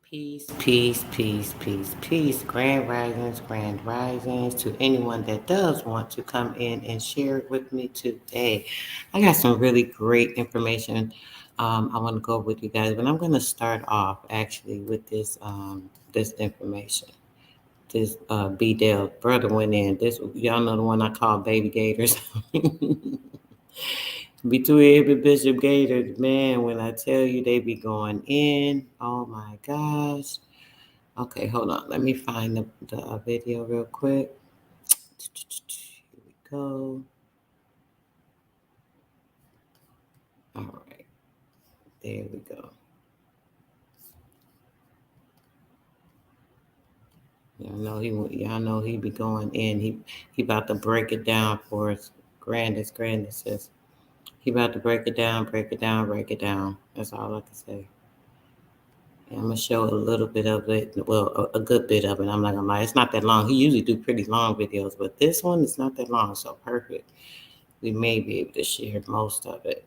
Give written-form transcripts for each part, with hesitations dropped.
Peace, peace, peace, peace, peace. Grand risings to anyone that does want to come in and share it with me today. I got some really great information I want to go with you guys, but I'm going to start off actually with this information. This BDELL brother went in. This y'all know the one I call Baby Gators. Between him and Bishop Gator, man, when I tell you they be going in, oh my gosh. Okay, hold on. Let me find the video real quick. Here we go. All right, there we go. Y'all know he be going in. He about to break it down for us. Grandest says he about to break it down, break it down, break it down. That's all I can say. And I'm gonna show a little bit of it. Well, a good bit of it. I'm not gonna lie. It's not that long. He usually do pretty long videos, but this one is not that long, so perfect. We may be able to share most of it.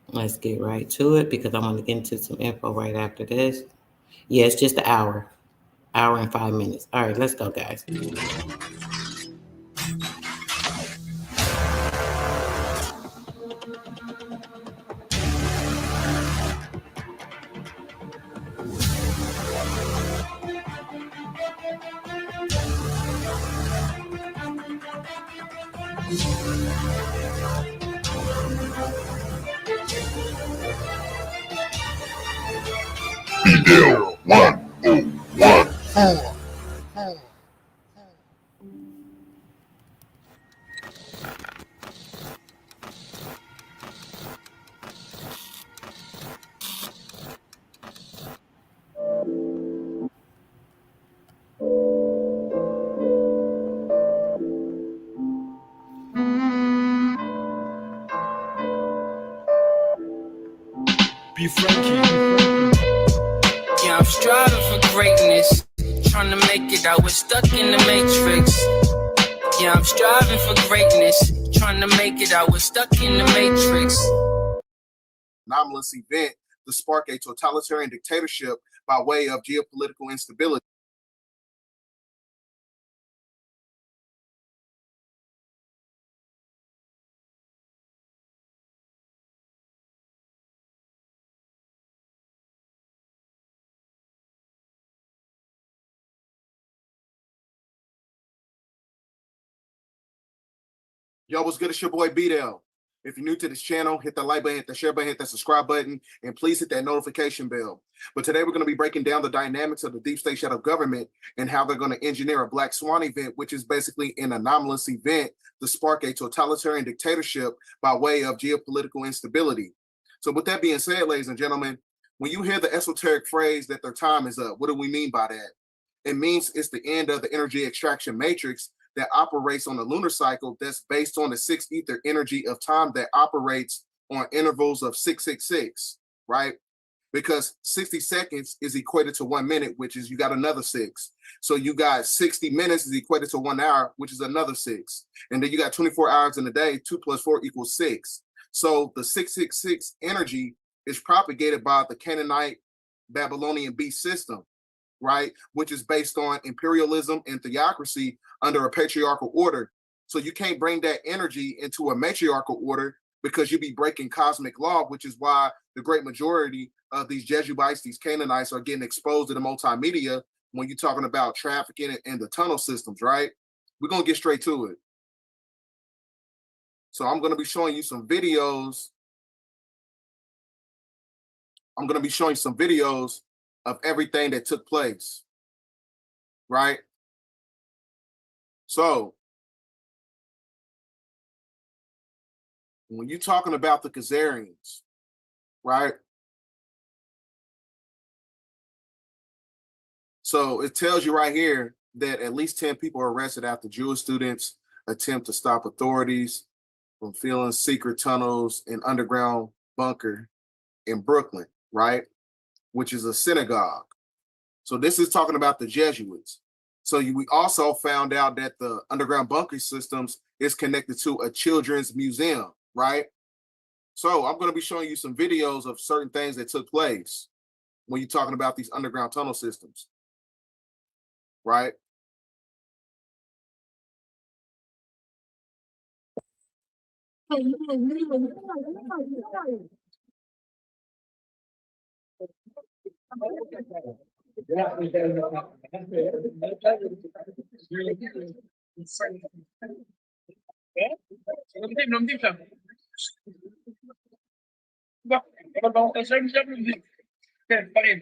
Let's get right to it because I want to get into some info right after this. Yeah, it's just an hour and 5 minutes. All right, let's go, guys. BDELL1014. Be Frankie. Yeah, I'm striving for greatness, trying to make it out. We're stuck in the matrix. Yeah, I'm striving for greatness, trying to make it out. We're stuck in the matrix. Anomalous event to spark a totalitarian dictatorship by way of geopolitical instability. Yo, what's good? It's your boy BDELL. If you're new to this channel, hit the like button, hit the share button, hit that subscribe button, and please hit that notification bell. But today we're going to be breaking down the dynamics of the deep state shadow government and how they're going to engineer a black swan event, which is basically an anomalous event to spark a totalitarian dictatorship by way of geopolitical instability. So with that being said, ladies and gentlemen, when you hear the esoteric phrase that their time is up, what do we mean by that? It means it's the end of the energy extraction matrix that operates on a lunar cycle that's based on the 6 ether energy of time that operates on intervals of 666, right? Because 60 seconds is equated to 1 minute, which is you got another 6. So you got 60 minutes is equated to 1 hour, which is another 6. And then you got 24 hours in a day, 2 + 4 = 6. So the 666 energy is propagated by the Canaanite Babylonian beast system, right? Which is based on imperialism and theocracy under a patriarchal order. So you can't bring that energy into a matriarchal order because you'd be breaking cosmic law, which is why the great majority of these Jesubites, these Canaanites, are getting exposed to the multimedia when you're talking about trafficking and the tunnel systems, right? We're going to get straight to it. So I'm going to be showing you some videos. I'm going to be showing some videos of everything that took place, right? So when you're talking about the Khazarians, right? So it tells you right here that at least 10 people are arrested after Jewish students attempt to stop authorities from filling secret tunnels and underground bunker in Brooklyn, right? Which is a synagogue. So this is talking about the Jesuits. So we also found out that the underground bunker systems is connected to a children's museum, right? So I'm going to be showing you some videos of certain things that took place when you're talking about these underground tunnel systems, right? Belum tim siya. Ba, kapag ako concern siya, belum tim. Okay, pakin.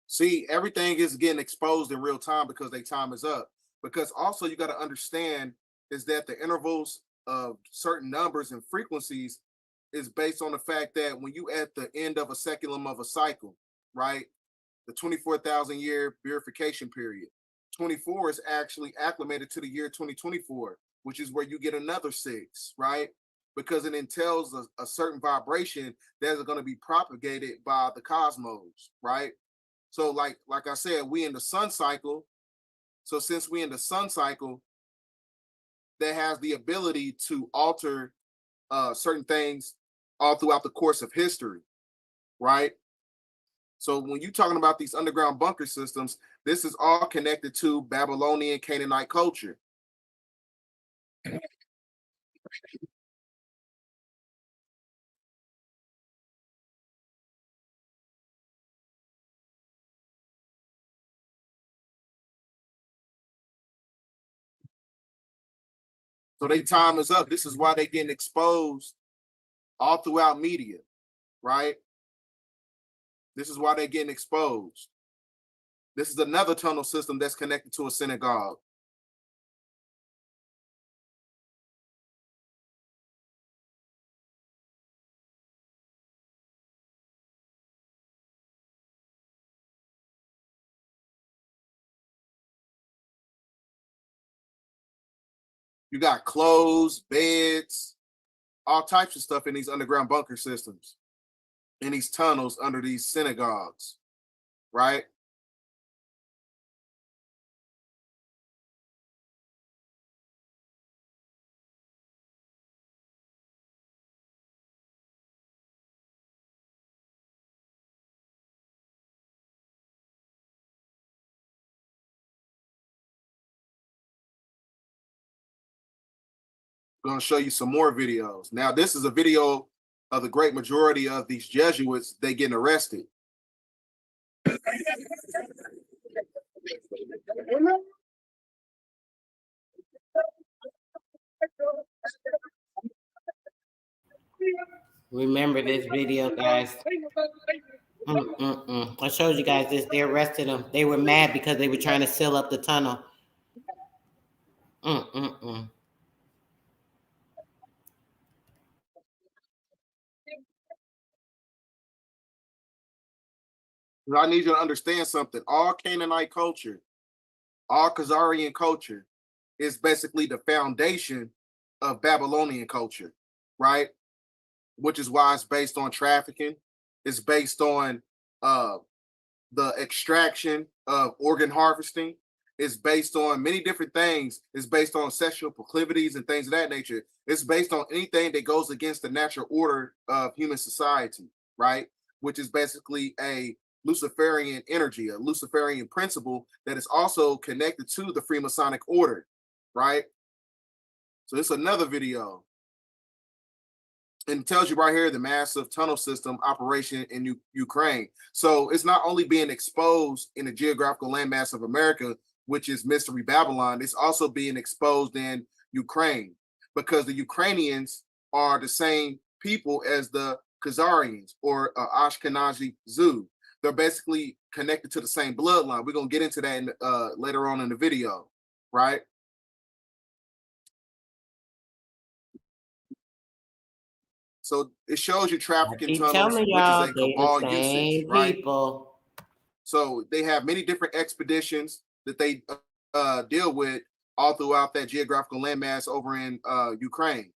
See, everything is getting exposed in real time because their time is up. Because also you got to understand is that the intervals of certain numbers and frequencies is based on the fact that when you at the end of a seculum of a cycle, right? The 24,000 year purification period. 24 is actually acclimated to the year 2024, which is where you get another 6, right? Because it entails a certain vibration that is going to be propagated by the cosmos, right? So like I said, we in the sun cycle. So since we in the sun cycle, that has the ability to alter certain things all throughout the course of history, right? So when you're talking about these underground bunker systems, this is all connected to Babylonian Canaanite culture. So their time is up. This is why they're getting exposed all throughout media, right? This is why they're getting exposed. This is another tunnel system that's connected to a synagogue. You got clothes, beds, all types of stuff in these underground bunker systems, in these tunnels under these synagogues, right? I'm going to show you some more videos. Now, this is a video of the great majority of these Jesuits, they getting arrested. Remember this video, guys. I showed you guys this. They arrested them. They were mad because they were trying to seal up the tunnel. I need you to understand something. All Canaanite culture, all Khazarian culture is basically the foundation of Babylonian culture, right? Which is why it's based on trafficking. It's based on the extraction of organ harvesting. It's based on many different things. It's based on sexual proclivities and things of that nature. It's based on anything that goes against the natural order of human society, right? Which is basically a Luciferian energy, a Luciferian principle that is also connected to the Freemasonic order, right? So it's another video. And it tells you right here the massive tunnel system operation in Ukraine. So it's not only being exposed in the geographical landmass of America, which is Mystery Babylon, it's also being exposed in Ukraine because the Ukrainians are the same people as the Khazarians or Ashkenazi Jew. They're basically connected to the same bloodline. We're going to get into that later on in the video, right? So it shows you trafficking tunnels, which is a cabal usage, right? People. So they have many different expeditions that they deal with all throughout that geographical landmass over in Ukraine.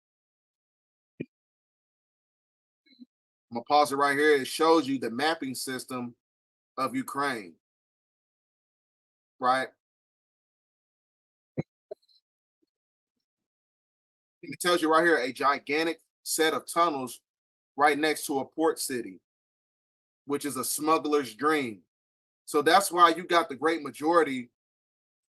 I'm gonna pause it right here. It shows you the mapping system of Ukraine, right? It tells you right here a gigantic set of tunnels right next to a port city, which is a smuggler's dream. So that's why you got the great majority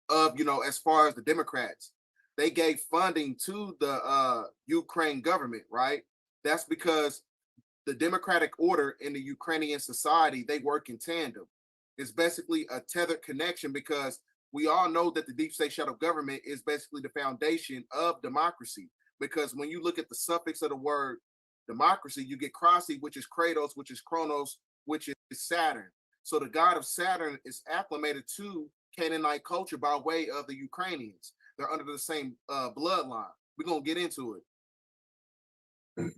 of, as far as the Democrats, they gave funding to the Ukraine government, right? That's because the democratic order in the Ukrainian society, they work in tandem. It's basically a tethered connection because we all know that the deep state shadow government is basically the foundation of democracy. Because when you look at the suffix of the word democracy, you get Krasi, which is Kratos, which is Kronos, which is Saturn. So the god of Saturn is acclimated to Canaanite culture by way of the Ukrainians. They're under the same bloodline. We're going to get into it.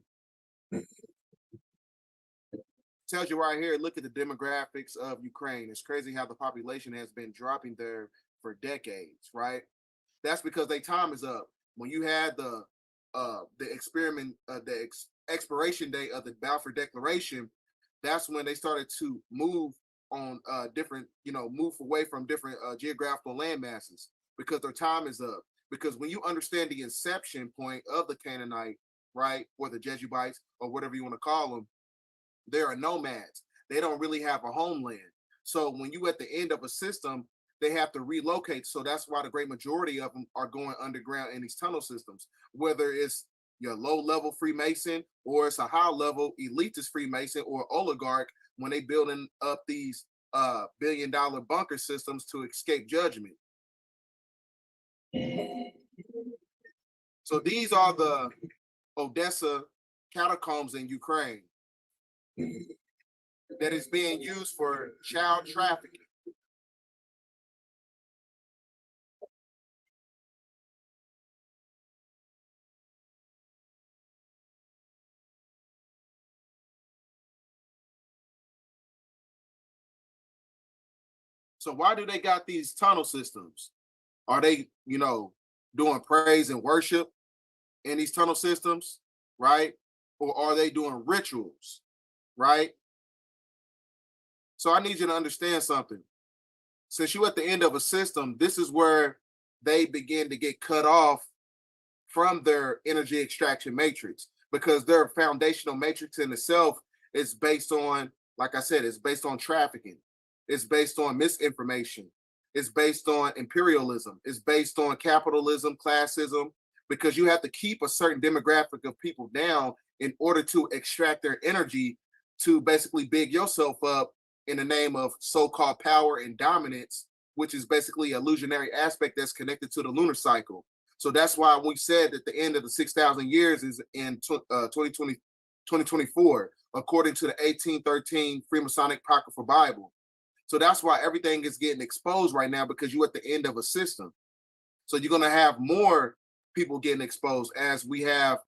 Tells you right here, look at the demographics of Ukraine. It's crazy how the population has been dropping there for decades, right? That's because their time is up. When you had the expiration date of the Balfour Declaration, that's when they started to move on different, move away from different geographical land masses because their time is up. Because when you understand the inception point of the Canaanite, right, or the Jebusites, or whatever you want to call them, they are nomads. They don't really have a homeland. So when you at the end of a system, they have to relocate. So that's why the great majority of them are going underground in these tunnel systems, whether it's your low-level Freemason or it's a high-level elitist Freemason or oligarch when they building up these billion-dollar bunker systems to escape judgment. So these are the Odessa catacombs in Ukraine that is being used for child trafficking. So why do they got these tunnel systems? Are they, doing praise and worship in these tunnel systems, right? Or are they doing rituals, right? So I need you to understand something. Since you're at the end of a system, this is where they begin to get cut off from their energy extraction matrix because their foundational matrix in itself is based on, like I said, it's based on trafficking. It's based on misinformation. It's based on imperialism. It's based on capitalism, classism, because you have to keep a certain demographic of people down in order to extract their energy to basically big yourself up in the name of so-called power and dominance, which is basically an illusionary aspect that's connected to the lunar cycle. So that's why we said that the end of the 6,000 years is in 2024, according to the 1813 Freemasonic Apocryphal Bible. So that's why everything is getting exposed right now because you're at the end of a system. So you're going to have more people getting exposed as we have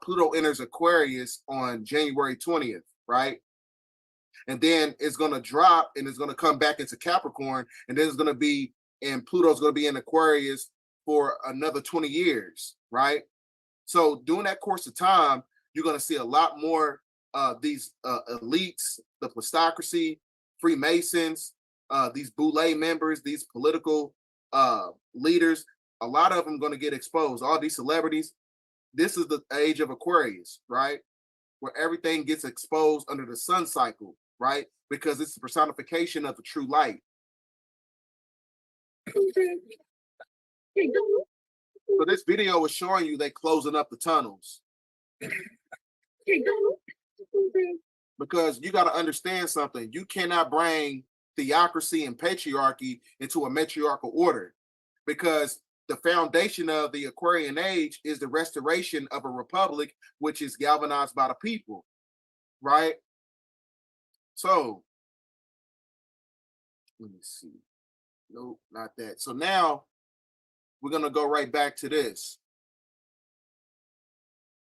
Pluto enters Aquarius on January 20th, right? And then it's going to drop and it's going to come back into Capricorn. And then it's going to be, and Pluto's going to be in Aquarius for another 20 years, right? So during that course of time, you're going to see a lot more these elites, the plutocracy, Freemasons, these Boule members, these political leaders. A lot of them going to get exposed. All these celebrities. This is the age of Aquarius, right? Where everything gets exposed under the sun cycle, right? Because it's the personification of the true light. So this video is showing you they closing up the tunnels. Because you got to understand something. You cannot bring theocracy and patriarchy into a matriarchal order because the foundation of the Aquarian age is the restoration of a republic, which is galvanized by the people, right? So, let me see. Nope, not that. So now we're going to go right back to this,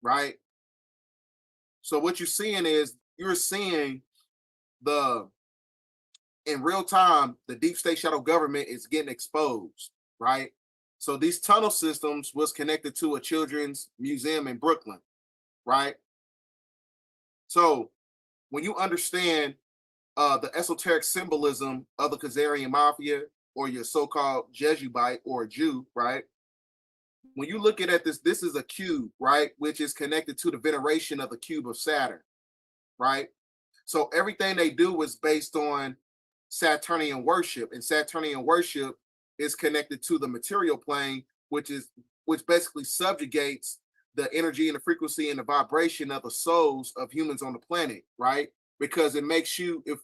right? So what you're seeing is you're seeing in real time, the deep state shadow government is getting exposed, right? So these tunnel systems was connected to a children's museum in Brooklyn, right? So when you understand the esoteric symbolism of the Khazarian mafia or your so-called Jebusite or Jew, right? When you look at this, this is a cube, right? Which is connected to the veneration of the cube of Saturn, right? So everything they do is based on Saturnian worship, and Saturnian worship is connected to the material plane, which basically subjugates the energy and the frequency and the vibration of the souls of humans on the planet, right? Because it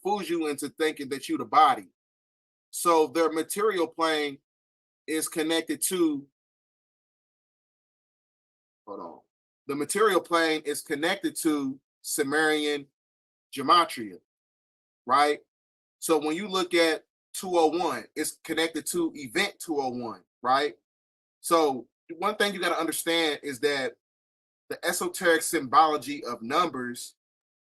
fools you into thinking that you the body. So their material plane is connected to, hold on. The material plane is connected to Sumerian gematria, right? So when you look at 201, it's connected to event 201, right? So one thing you got to understand is that the esoteric symbology of numbers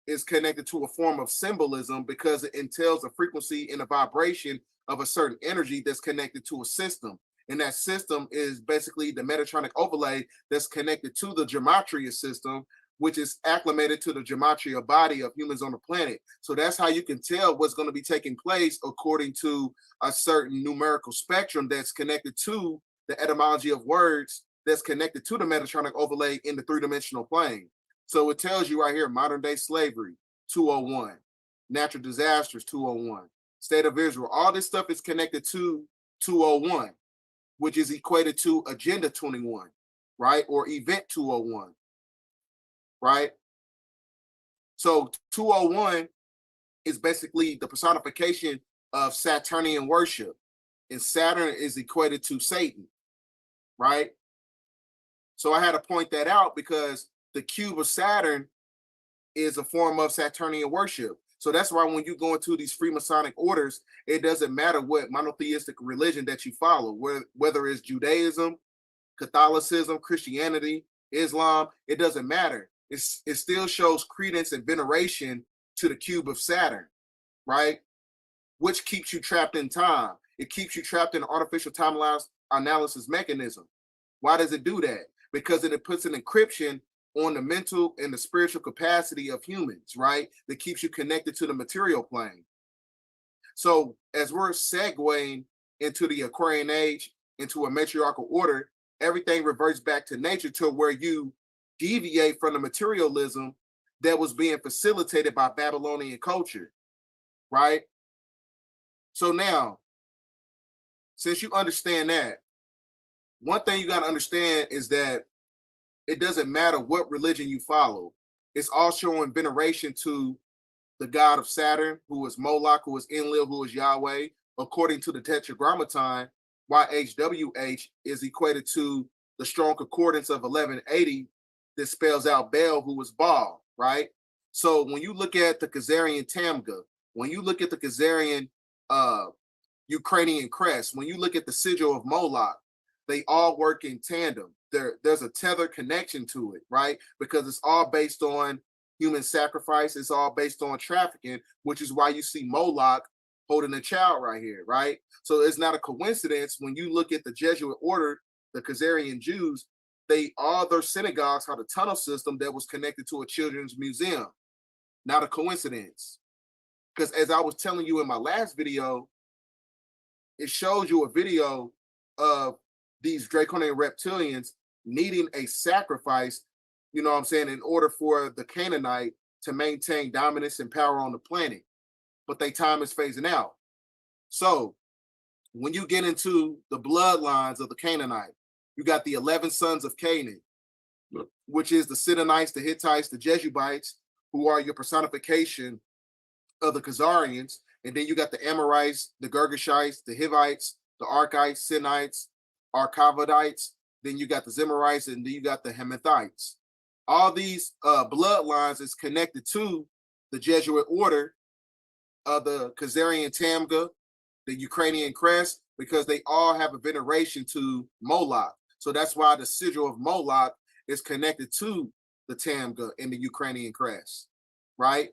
is connected to a form of symbolism because it entails a frequency and a vibration of a certain energy that's connected to a system. And that system is basically the Metatronic overlay that's connected to the gematria system, which is acclimated to the gematria body of humans on the planet. So that's how you can tell what's going to be taking place according to a certain numerical spectrum that's connected to the etymology of words that's connected to the Metatronic overlay in the three-dimensional plane. So it tells you right here, modern day slavery, 201, natural disasters, 201, state of Israel. All this stuff is connected to 201, which is equated to Agenda 21, right? Or Event 201, right? So 201 is basically the personification of Saturnian worship, and Saturn is equated to Satan, right? So I had to point that out because the cube of Saturn is a form of Saturnian worship. So that's why when you go into these Freemasonic orders, it doesn't matter what monotheistic religion that you follow, whether it's Judaism, Catholicism, Christianity, Islam, it doesn't matter. It still shows credence and veneration to the cube of Saturn, right? Which keeps you trapped in time. It keeps you trapped in an artificial time analysis mechanism. Why does it do that? Because it puts an encryption on the mental and the spiritual capacity of humans, right? That keeps you connected to the material plane. So as we're segueing into the Aquarian age, into a matriarchal order, everything reverts back to nature to where you deviate from the materialism that was being facilitated by Babylonian culture, right? So now, since you understand that, one thing you got to understand is that it doesn't matter what religion you follow. It's all showing veneration to the god of Saturn, who is Moloch, who is Enlil, who is Yahweh. According to the Tetragrammaton, YHWH is equated to the strong concordance of 1180 that spells out Baal, who is Baal, right? So when you look at the Khazarian Tamga, when you look at the Khazarian Ukrainian crest, when you look at the sigil of Moloch, they all work in tandem. There's a tethered connection to it, right? Because it's all based on human sacrifice. It's all based on trafficking, which is why you see Moloch holding a child right here, right? So it's not a coincidence when you look at the Jesuit order, the Khazarian Jews, all their synagogues had a tunnel system that was connected to a children's museum. Not a coincidence. Because as I was telling you in my last video, it shows you a video of these draconian reptilians needing a sacrifice, you know what I'm saying, in order for the Canaanite to maintain dominance and power on the planet. But their time is phasing out. So when you get into the bloodlines of the Canaanite, you got the 11 sons of Canaan, which is the Sidonites, the Hittites, the Jebusites, who are your personification of the Khazarians. And then you got the Amorites, the Girgashites, the Hivites, the Arkites, Sinites, Arcavadites. Then you got the Zemarites, and then you got the Hamathites. All these bloodlines is connected to the Jesuit order of the Khazarian Tamga, the Ukrainian crest, because they all have a veneration to Moloch. So that's why the sigil of Moloch is connected to the Tamga and the Ukrainian crest, right?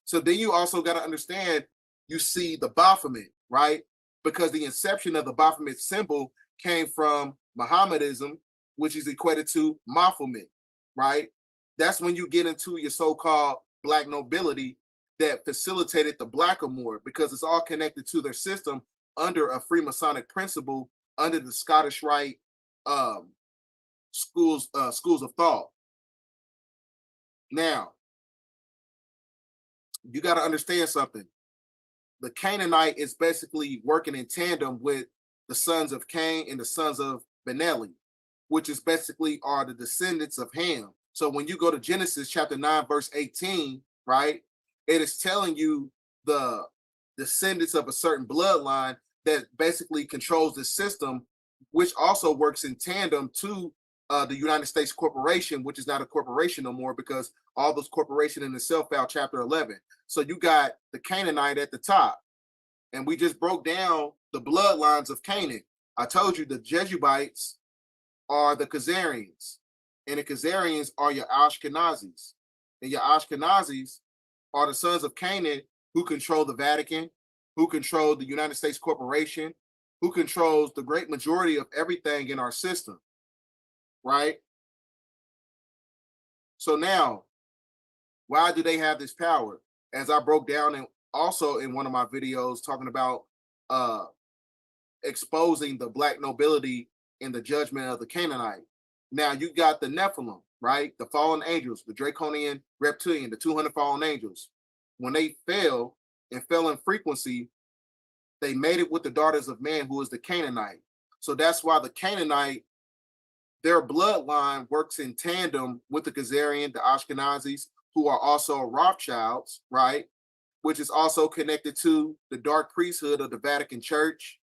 So then you also got to understand, you see the Baphomet, right? Because the inception of the Baphomet symbol came from Mohammedanism, which is equated to Baphomet, right? That's when you get into your so-called black nobility that facilitated the Blackamoor, because it's all connected to their system under a Freemasonic principle, under the Scottish Rite schools of thought. Now, you got to understand something. The Canaanite is basically working in tandem with the sons of Cain and the sons of Benelli, which is basically are the descendants of Ham. So when you go to Genesis chapter 9, verse 18, right, it is telling you the descendants of a certain bloodline that basically controls the system, which also works in tandem to the United States corporation, which is not a corporation no more, because all those corporation in itself out chapter 11. So you got the Canaanite at the top, and we just broke down the bloodlines of Canaan. I told you the Jebusites are the Khazarians, and the Khazarians are your Ashkenazis, and your Ashkenazis are the sons of Canaan who control the Vatican, who control the United States corporation, who controls the great majority of everything in our system, right? So now, why do they have this power? As I broke down and also in one of my videos talking about exposing the black nobility in the judgment of the Canaanite. Now you got the Nephilim, right? The fallen angels, the draconian reptilian, the 200 fallen angels. When they fell and fell in frequency, they made it with the daughters of man, who is the Canaanite. So that's why the Canaanite, their bloodline works in tandem with the Khazarian, the Ashkenazis, who are also Rothschilds, right? Which is also connected to the dark priesthood of the Vatican Church.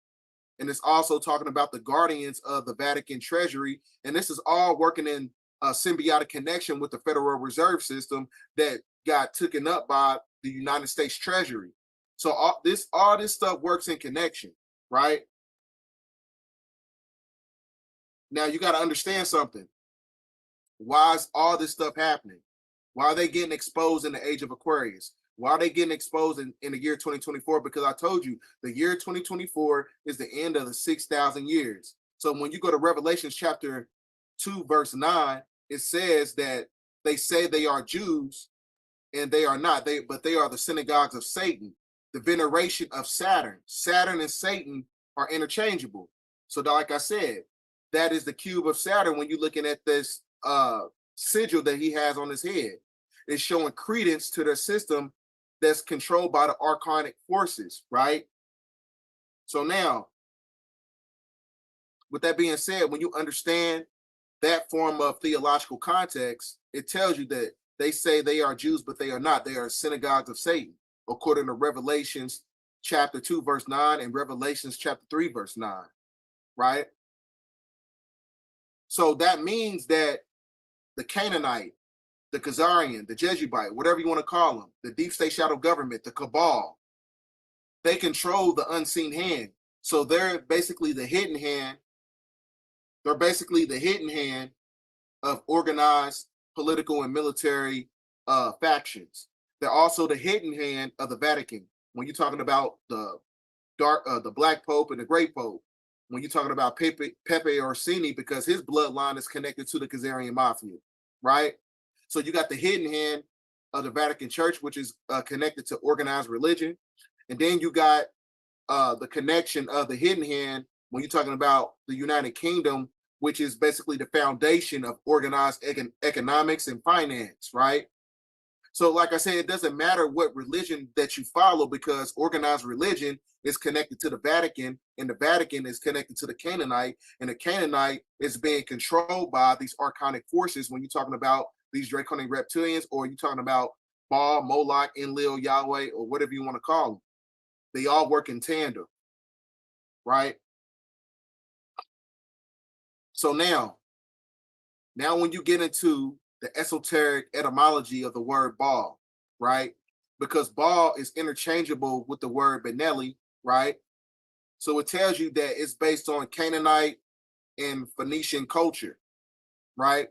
And it's also talking about the guardians of the Vatican Treasury. And this is all working in a symbiotic connection with the Federal Reserve System that got taken up by the United States Treasury. So all this stuff works in connection, right? Now you got to understand something. Why is all this stuff happening? Why are they getting exposed in the age of Aquarius? Why are they getting exposed in the year 2024? Because I told you the year 2024 is the end of the 6,000 years. So when you go to Revelation chapter 2, verse 9, it says that they say they are Jews and they are not. But they are the synagogues of Satan, the veneration of Saturn. Saturn and Satan are interchangeable. So like I said, that is the cube of Saturn when you're looking at this sigil that he has on his head. It's showing credence to their system that's controlled by the archonic forces, right? So now, with that being said, when you understand that form of theological context, it tells you that they say they are Jews, but they are not. They are synagogues of Satan, according to Revelations chapter 2, verse 9, and Revelations chapter 3, verse 9, right? So that means that the Canaanite, the Khazarian, the Jebusite, whatever you want to call them, the deep state shadow government, the cabal, they control the unseen hand. So they're basically the hidden hand. They're basically the hidden hand of organized political and military factions. They're also the hidden hand of the Vatican. When you're talking about the Black Pope and the Great Pope, when you're talking about Pepe Orsini, because his bloodline is connected to the Khazarian Mafia, right? So you got the hidden hand of the Vatican Church, which is connected to organized religion. And then you got the connection of the hidden hand when you're talking about the United Kingdom, which is basically the foundation of organized economics and finance, right? So like I said, it doesn't matter what religion that you follow, because organized religion is connected to the Vatican, and the Vatican is connected to the Canaanite, and the Canaanite is being controlled by these archonic forces when you're talking about these draconic reptilians, or you're talking about Baal, Moloch, Enlil, Yahweh, or whatever you want to call them. They all work in tandem, right? So now when you get into the esoteric etymology of the word Baal, right? Because Baal is interchangeable with the word Benelli, right? So it tells you that it's based on Canaanite and Phoenician culture, right?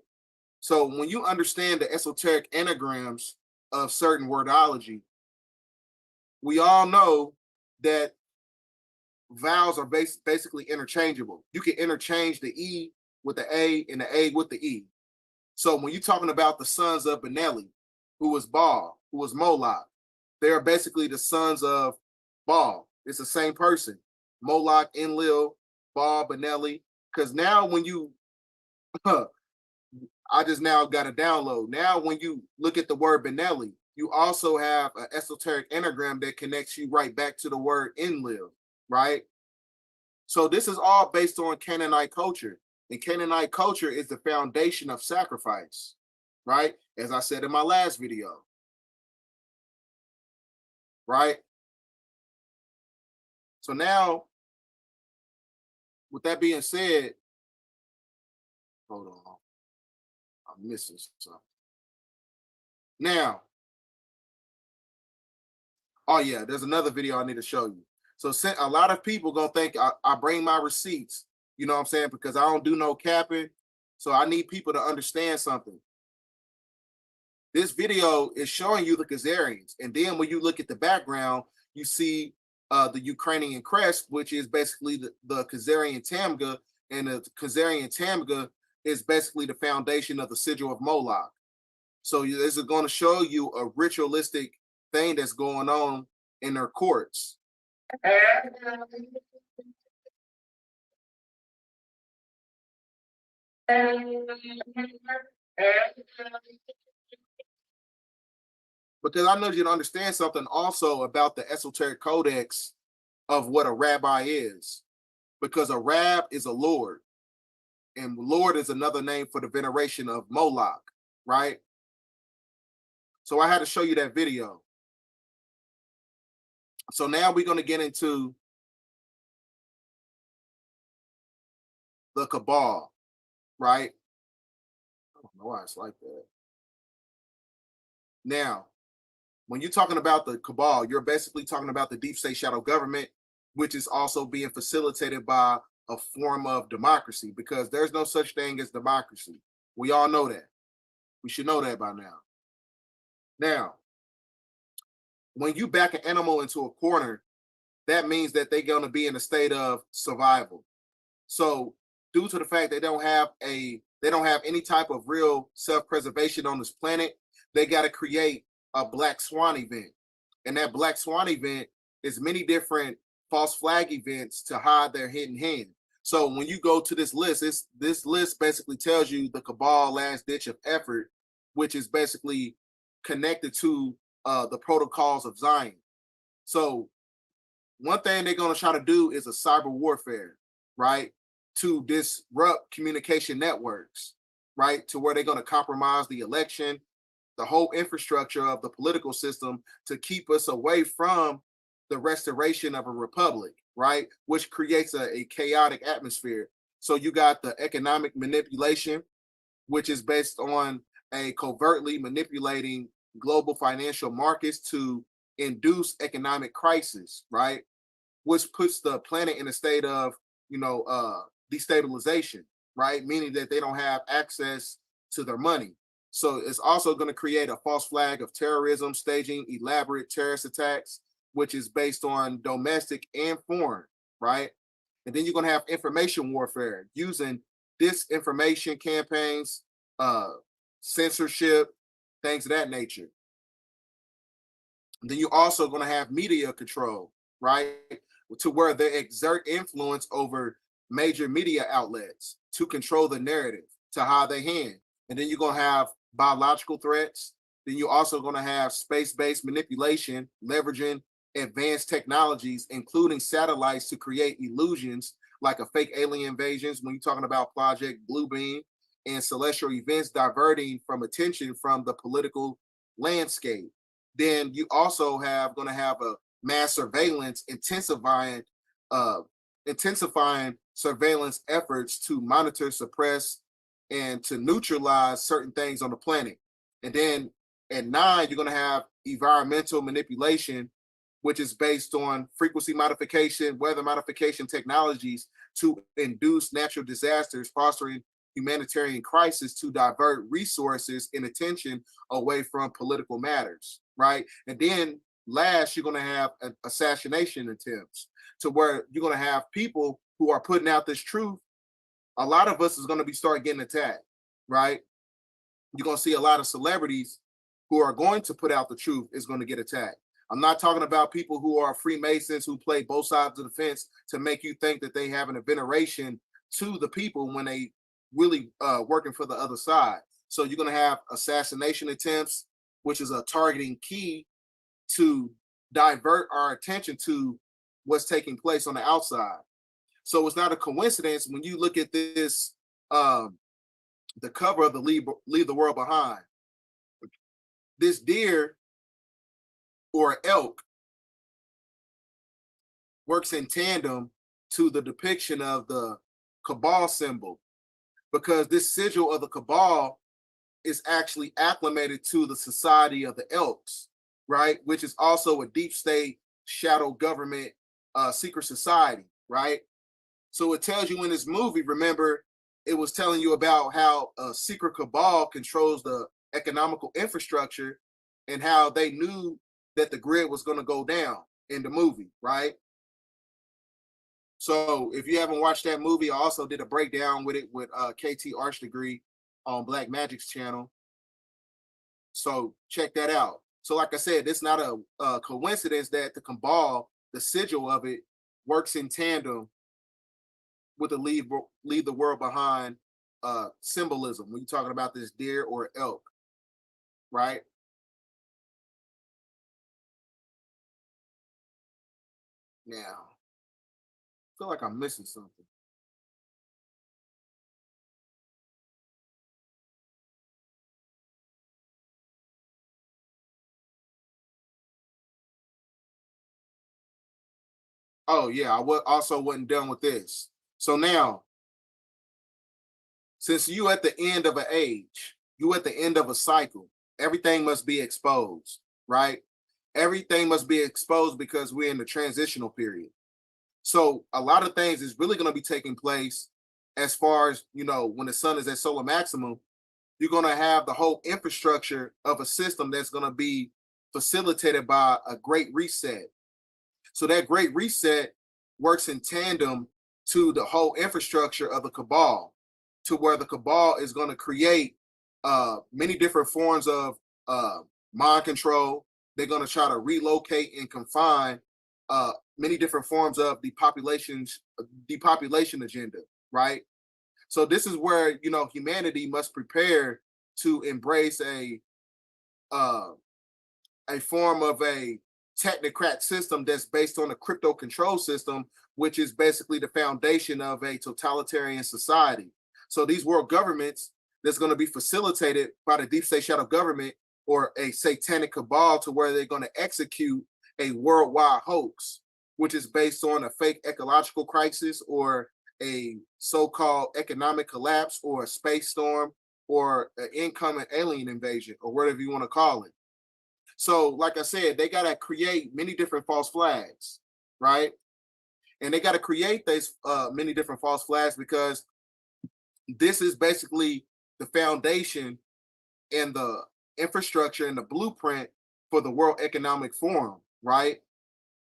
So when you understand the esoteric anagrams of certain wordology, we all know that vowels are basically interchangeable. You can interchange the E with the A and the A with the E. So when you're talking about the sons of Benelli, who was Baal, who was Moloch, they are basically the sons of Baal. It's the same person. Moloch, Enlil, Baal, Benelli. Because now when you, I just now got a download. Now when you look at the word Benelli, you also have an esoteric anagram that connects you right back to the word Enlil, right? So this is all based on Canaanite culture. And Canaanite culture is the foundation of sacrifice, right? As I said in my last video, right? So now, with that being said, hold on, I'm missing something. Now, oh yeah, there's another video I need to show you. So a lot of people gonna think I bring my receipts, you know what I'm saying? Because I don't do no capping. So I need people to understand something. This video is showing you the Khazarians. And then when you look at the background, you see the Ukrainian crest, which is basically the Khazarian Tamga. And the Khazarian Tamga is basically the foundation of the sigil of Moloch. So this is going to show you a ritualistic thing that's going on in their courts. Because I know you to understand something also about the esoteric codex of what a rabbi is. Because a rab is a lord. And lord is another name for the veneration of Moloch, right? So I had to show you that video. So now we're going to get into the Cabal, right? I don't know why it's like that. Now, when you're talking about the Cabal, you're basically talking about the deep state shadow government, which is also being facilitated by a form of democracy, because there's no such thing as democracy. We all know that. We should know that by now. Now, when you back an animal into a corner, that means that they're going to be in a state of survival. So due to the fact they don't have any type of real self-preservation on this planet, they got to create a black swan event. And that black swan event is many different false flag events to hide their hidden hand. So when you go to this list, this list basically tells you the Cabal last ditch of effort, which is basically connected to the protocols of Zion. So one thing they're going to try to do is a cyber warfare, right? To disrupt communication networks, right? To where they're going to compromise the election, the whole infrastructure of the political system, to keep us away from the restoration of a republic, right? Which creates a chaotic atmosphere. So you got the economic manipulation, which is based on a covertly manipulating global financial markets to induce economic crisis, right? Which puts the planet in a state of, destabilization, right? Meaning that they don't have access to their money. So it's also going to create a false flag of terrorism, staging elaborate terrorist attacks, which is based on domestic and foreign, right? And then you're going to have information warfare using disinformation campaigns, censorship, things of that nature. And then you're also going to have media control, right? To where they exert influence over major media outlets to control the narrative, to hide their hand. And then you're going to have biological threats. Then you're also going to have space-based manipulation, leveraging advanced technologies, including satellites, to create illusions like a fake alien invasions when you're talking about Project Bluebeam, and celestial events diverting from attention from the political landscape. Then you also going to have a mass surveillance intensifying surveillance efforts to monitor, suppress, and to neutralize certain things on the planet. And then at 9, you're going to have environmental manipulation, which is based on frequency modification, weather modification technologies to induce natural disasters, fostering humanitarian crisis to divert resources and attention away from political matters, right? And then last, you're going to have assassination attempts, to where you're going to have people who are putting out this truth. A lot of us is going to be start getting attacked, right? You're going to see a lot of celebrities who are going to put out the truth is going to get attacked. I'm not talking about people who are Freemasons who play both sides of the fence to make you think that they having a veneration to the people when they really working for the other side. So you're going to have assassination attempts, which is a targeting key to divert our attention to what's taking place on the outside. So it's not a coincidence when you look at this, the cover of the Leave the World Behind. This deer or elk works in tandem to the depiction of the cabal symbol, because this sigil of the cabal is actually acclimated to the Society of the Elks, right? Which is also a deep state shadow government secret society, right? So it tells you in this movie, remember, it was telling you about how a secret cabal controls the economical infrastructure and how they knew that the grid was going to go down in the movie, right? So if you haven't watched that movie, I also did a breakdown with it with KT Arch Degree on Black Magic's channel. So check that out. So like I said, it's not a coincidence that the cabal, the sigil of it, works in tandem with the leave the world behind symbolism when you're talking about this deer or elk, right? Now, I feel like I'm missing something. Oh yeah, also wasn't done with this. So now, since you at the end of an age, you at the end of a cycle, everything must be exposed, right? Everything must be exposed because we're in the transitional period. So a lot of things is really going to be taking place as far as, when the sun is at solar maximum, you're going to have the whole infrastructure of a system that's going to be facilitated by a great reset. So that great reset works in tandem to the whole infrastructure of the cabal, to where the cabal is going to create many different forms of mind control. They're going to try to relocate and confine many different forms of the depopulation agenda, right? So this is where humanity must prepare to embrace a form of a technocrat system that's based on a crypto control system, which is basically the foundation of a totalitarian society. So these world governments that's going to be facilitated by the deep state shadow government or a satanic cabal, to where they're going to execute a worldwide hoax, which is based on a fake ecological crisis or a so-called economic collapse or a space storm or an incoming alien invasion or whatever you want to call it. So, like I said, they got to create many different false flags, right? And they got to create these many different false flags because this is basically the foundation and the infrastructure and the blueprint for the World Economic Forum, right?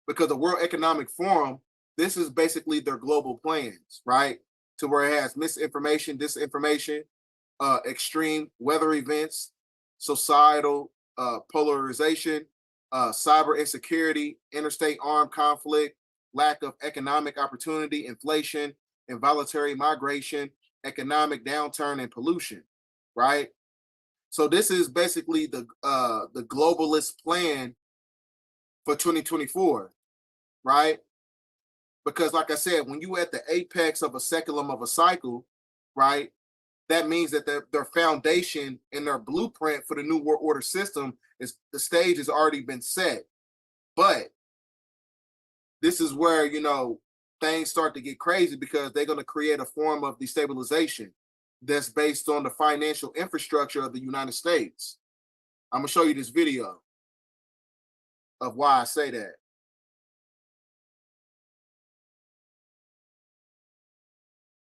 Because the World Economic Forum, this is basically their global plans, right? To where it has misinformation, disinformation, extreme weather events, societal polarization, cyber insecurity, interstate armed conflict, lack of economic opportunity, inflation, involuntary migration, economic downturn, and pollution, right? So this is basically the globalist plan for 2024, right? Because like I said, when you at the apex of a seculum of a cycle, right, that means that their foundation and their blueprint for the new world order system is the stage has already been set. But this is where, things start to get crazy because they're going to create a form of destabilization that's based on the financial infrastructure of the United States. I'm going to show you this video of why I say that.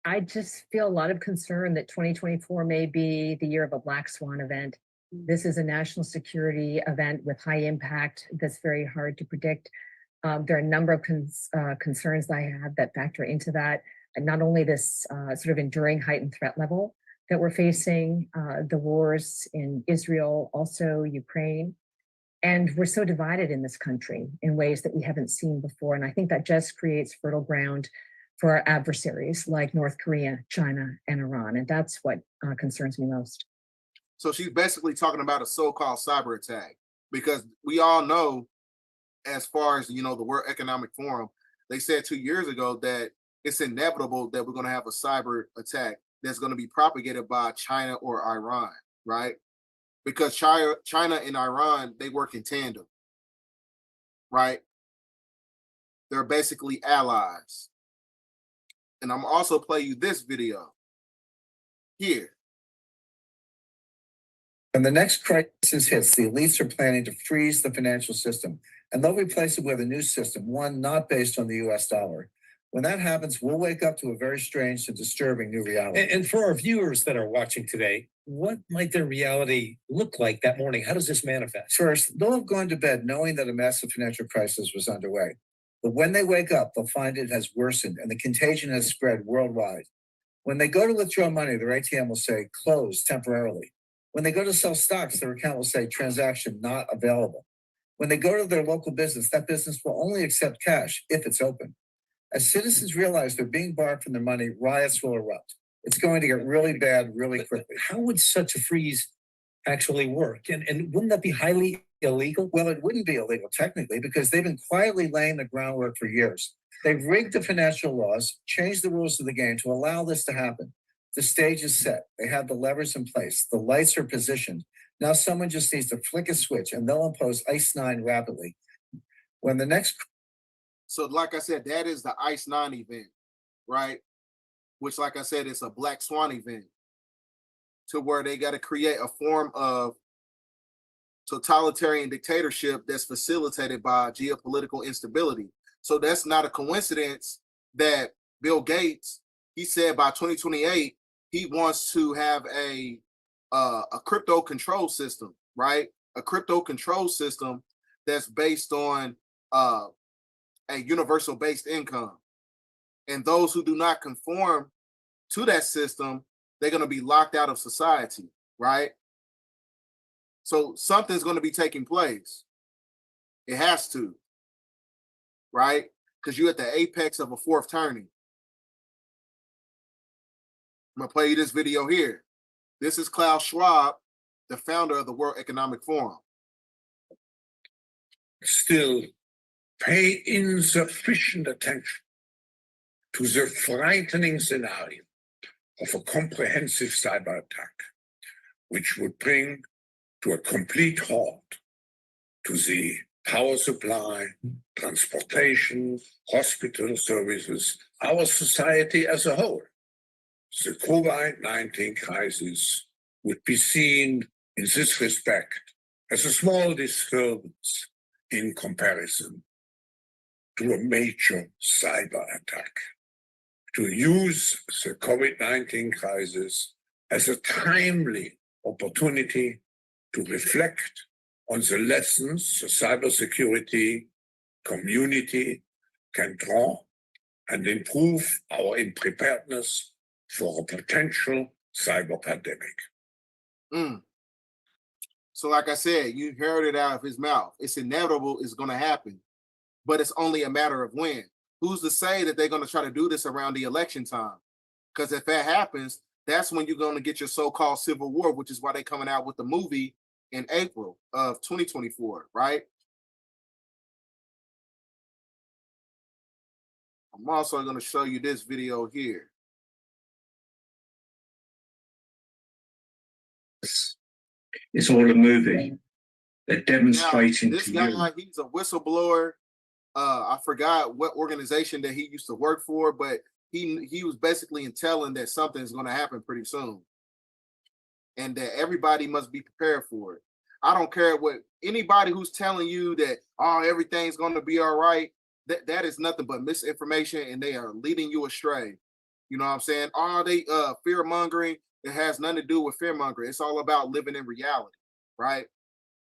I just feel a lot of concern that 2024 may be the year of a black swan event. This is a national security event with high impact that's very hard to predict. There are a number of concerns that I have that factor into that. And not only this sort of enduring heightened threat level that we're facing, the wars in Israel, also Ukraine. And we're so divided in this country in ways that we haven't seen before. And I think that just creates fertile ground for our adversaries like North Korea, China, and Iran. And that's what concerns me most. So she's basically talking about a so-called cyber attack, because we all know, as far as, you know, the World Economic Forum, they said 2 years ago that it's inevitable that we're going to have a cyber attack that's going to be propagated by China or Iran, right? Because China and Iran, they work in tandem, right? They're basically allies. And I'm also play you this video here. When the next crisis hits, the elites are planning to freeze the financial system, and they'll replace it with a new system, one not based on the US dollar. When that happens, we'll wake up to a very strange and disturbing new reality. And for our viewers that are watching today, what might their reality look like that morning? How does this manifest? First, they'll have gone to bed knowing that a massive financial crisis was underway. But when they wake up, they'll find it has worsened and the contagion has spread worldwide. When they go to withdraw money, their ATM will say closed temporarily. When they go to sell stocks, their account will say transaction not available. When they go to their local business, that business will only accept cash if it's open. As citizens realize they're being barred from their money, riots will erupt. It's going to get really bad really quickly. How would such a freeze actually work? And wouldn't that be highly illegal? Well, it wouldn't be illegal technically because they've been quietly laying the groundwork for years. They've rigged the financial laws, changed the rules of the game to allow this to happen. The stage is set. They have the levers in place. The lights are positioned. Now someone just needs to flick a switch and they'll impose ICE 9 rapidly. When the next... So like I said, that is the ICE 9 event, right? Which, like I said, it's a black swan event, to where they got to create a form of totalitarian dictatorship that's facilitated by geopolitical instability. So that's not a coincidence that Bill Gates, he said by 2028, he wants to have a crypto control system, right? A crypto control system that's based on a universal based income. And those who do not conform to that system, they're going to be locked out of society, right? So something's going to be taking place. It has to, right? Because you're at the apex of a fourth turning. I'm going to play you this video here. This is Klaus Schwab, the founder of the World Economic Forum. Still pay insufficient attention to the frightening scenario of a comprehensive cyber attack, which would bring to a complete halt to the power supply, transportation, hospital services, our society as a whole. The COVID-19 crisis would be seen in this respect as a small disturbance in comparison to a major cyber attack. To use the COVID-19 crisis as a timely opportunity to reflect on the lessons the cybersecurity community can draw and improve our preparedness for a potential cyber pandemic. So like I said, you heard it out of his mouth. It's inevitable, it's going to happen, but it's only a matter of when. Who's to say that they're going to try to do this around the election time? Because if that happens, that's when you're going to get your so-called civil war, which is why they're coming out with the movie in April of 2024, right? I'm also going to show you this video here. It's all a movie. They're demonstrating now, this to guy, you. he's a whistleblower. I forgot what organization that he used to work for, but he was basically telling that something is going to happen pretty soon, and that everybody must be prepared for it. I don't care what anybody who's telling you that everything's going to be all right. That is nothing but misinformation, and they are leading you astray. You know what I'm saying? All they fear mongering, it has nothing to do with fear mongering. It's all about living in reality. right?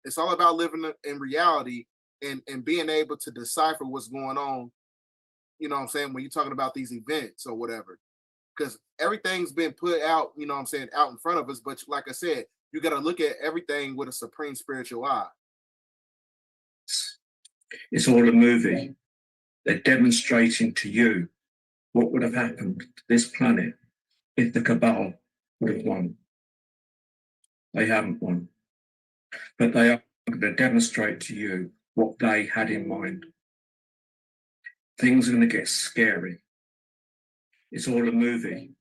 It's all about living in reality and being able to decipher what's going on, you know what I'm saying, when you're talking about these events or whatever. Because everything's been put out, you know what I'm saying, out in front of us. But like I said, you got to look at everything with a supreme spiritual eye. It's all a movie. They're demonstrating to you what would have happened to this planet if the cabal would have won. They haven't won. But they are going to demonstrate to you what they had in mind. Things are going to get scary. It's all a movie.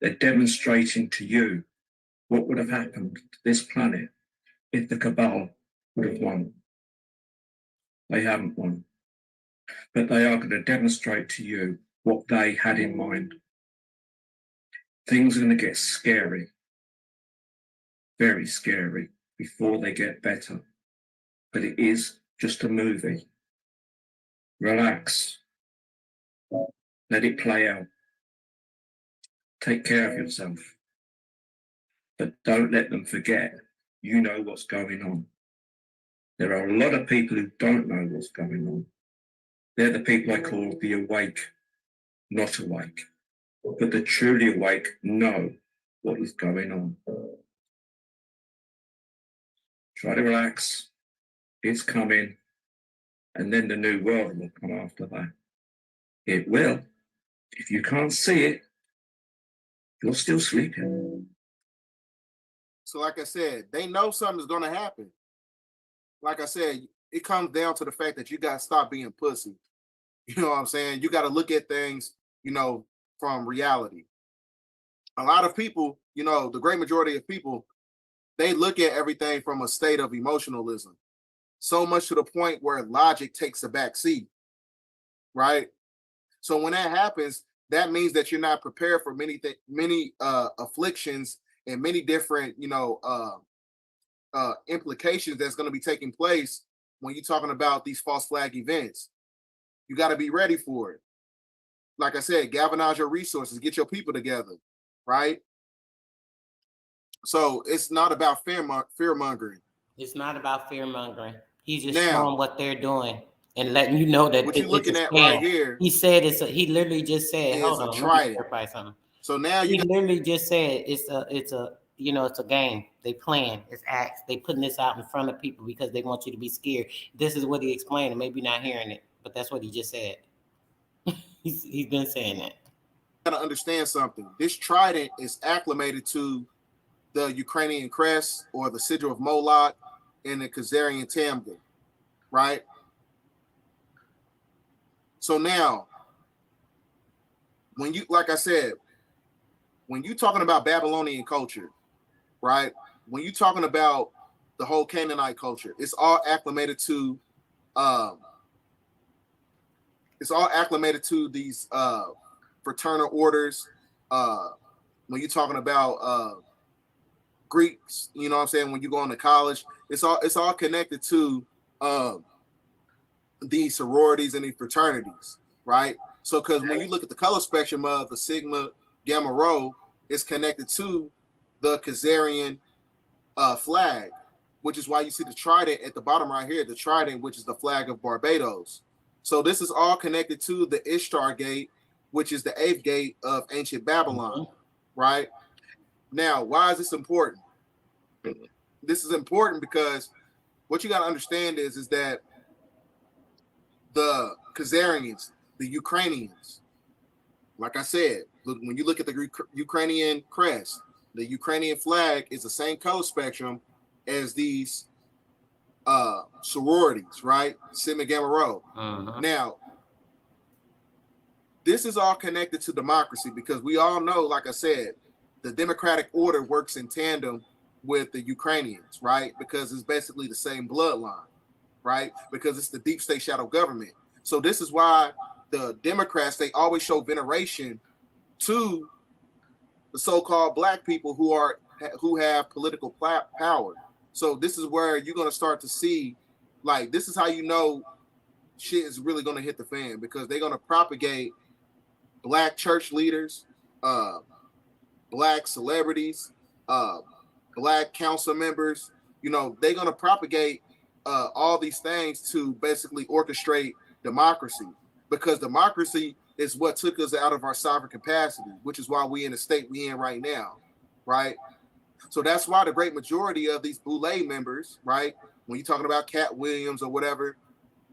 They're demonstrating to you what would have happened to this planet if the cabal would have won. They haven't won. But they are going to demonstrate to you what they had in mind. Things are going to get scary, very scary, before they get better. But it is just a movie. Relax. Let it play out. Take care of yourself. But don't let them forget you know what's going on. There are a lot of people who don't know what's going on. They're the people I call the awake, not awake. But the truly awake know what is going on. Try to relax. It's coming. And then the new world will come after that. It will. If you can't see it, you're still sleeping. So like I said, they know something's going to happen. Like I said, it comes down to the fact that you got to stop being pussy. You know what I'm saying? You got to look at things, you know, from reality. A lot of people, you know, the great majority of people, they look at everything from a state of emotionalism. So much to the point where logic takes a back seat, right? So when that happens, that means that you're not prepared for many afflictions and many different, you know, implications that's going to be taking place when you're talking about these false flag events. You got to be ready for it. Like I said, galvanize your resources, get your people together, right? So it's not about fear mongering. It's not about fear mongering. He's just Now, showing what they're doing and letting you know that what you're it's looking a at right scam. here He said he literally just said, is hold a on, let me trident. clarify something. So now He you got literally just said it's a you know, it's a game. They playing, it's acts. They putting this out in front of people because they want you to be scared. This is what he explained, and maybe not hearing it, but that's what he just said. He's been saying that. to understand something. This trident is acclimated to the Ukrainian crest or the sigil of Moloch and the Khazarian Tamgha, right? So now, when you, like I said, when you're talking about Babylonian culture, right? When you're talking about the whole Canaanite culture, um, it's all acclimated to these fraternal orders. When you're talking about Greeks, you know what I'm saying? When you go into college, it's all connected to these sororities and these fraternities, right? So, because when you look at the color spectrum of the Sigma Gamma Rho, it's connected to the Khazarian flag, which is why you see the trident at the bottom right here, the trident, which is the flag of Barbados. So this is all connected to the Ishtar Gate, which is the 8th gate of ancient Babylon, right? Now, why is this important? This is important because what you got to understand is that the Khazarians, the Ukrainians, like I said, look, when you look at the Ukrainian crest, the Ukrainian flag is the same color spectrum as these sororities, right? Sigma Gamma Rho. Now, this is all connected to democracy because we all know, like I said, the democratic order works in tandem with the Ukrainians, right? Because it's basically the same bloodline, right? Because it's the deep state shadow government. So this is why the Democrats, they always show veneration to the so-called black people who have political power. So this is where you're going to start to see, like, this is how you know shit is really going to hit the fan, because they're going to propagate black church leaders, black celebrities, black council members, they're going to propagate all these things to basically orchestrate democracy, because democracy is what took us out of our sovereign capacity, which is why we in the state we in right now, right? So that's why the great majority of these Boule members, right, when you're talking about Cat Williams or whatever,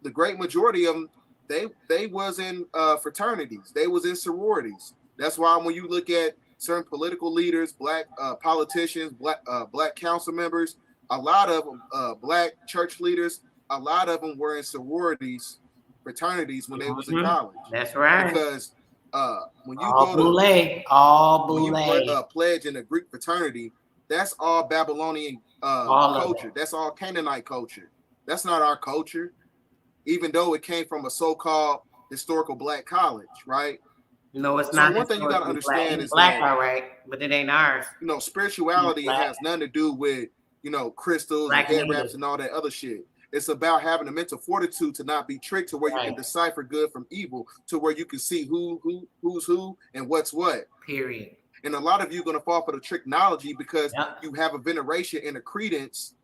the great majority of them, they was in fraternities, they was in sororities. That's why when you look at certain political leaders, black politicians, black council members, a lot of them, black church leaders, a lot of them were in sororities, fraternities when they was in college. That's right. Because when you all go Boule, all when you Boule. pledge in a Greek fraternity, that's all Babylonian culture. That's all Canaanite culture. That's not our culture, even though it came from a so-called historical black college, right? No, it's So not. one thing you got to understand is black, that, all right, but it ain't ours. Spirituality has nothing to do with, crystals Black and head native. wraps and all that other shit. It's about having the mental fortitude to not be tricked, to where you can decipher good from evil, to where you can see who's who and what's what. Period. And a lot of you are going to fall for the tricknology because you have a veneration and a credence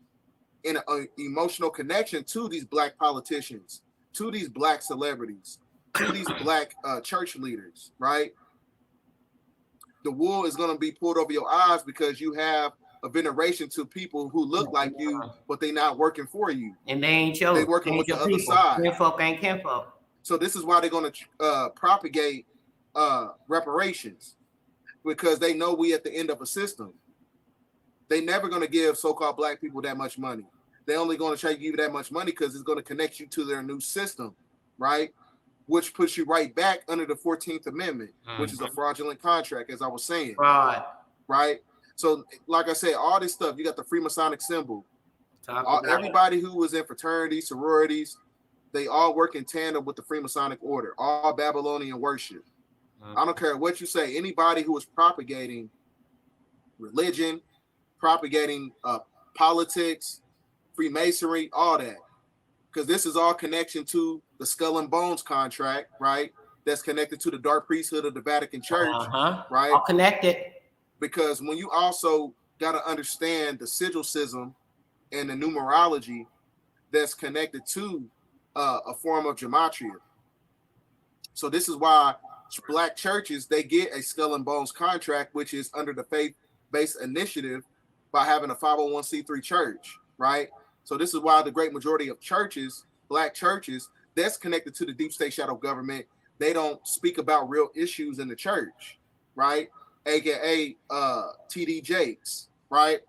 and an emotional connection to these black politicians, to these black celebrities, to these black church leaders, right? The wool is going to be pulled over your eyes because you have a veneration to people who look like you, but they're not working for you. And they ain't yours. They're working with the other side. Kinfolk ain't kinfolk. So this is why they're going to propagate reparations, because they know we at the end of a system. They never going to give so-called black people that much money. They're only going to try to give you that much money because it's going to connect you to their new system, right? Which puts you right back under the 14th Amendment, which is a fraudulent contract, as I was saying. Fraud. Right? So, like I said, all this stuff, you got the Freemasonic symbol. Everybody who was in fraternities, sororities, they all work in tandem with the Freemasonic order, all Babylonian worship. I don't care what you say. Anybody who is propagating religion, propagating politics, Freemasonry, all that. Because this is all connection to the Skull and Bones contract, right? That's connected to the dark priesthood of the Vatican Church, right? All connected. Because when you also got to understand the sigil schism and the numerology that's connected to a form of gematria. So this is why black churches, they get a Skull and Bones contract, which is under the faith-based initiative by having a 501c3 church, right? So this is why the great majority of churches, black churches, that's connected to the deep state shadow government, they don't speak about real issues in the church, right? AKA TD Jakes, right?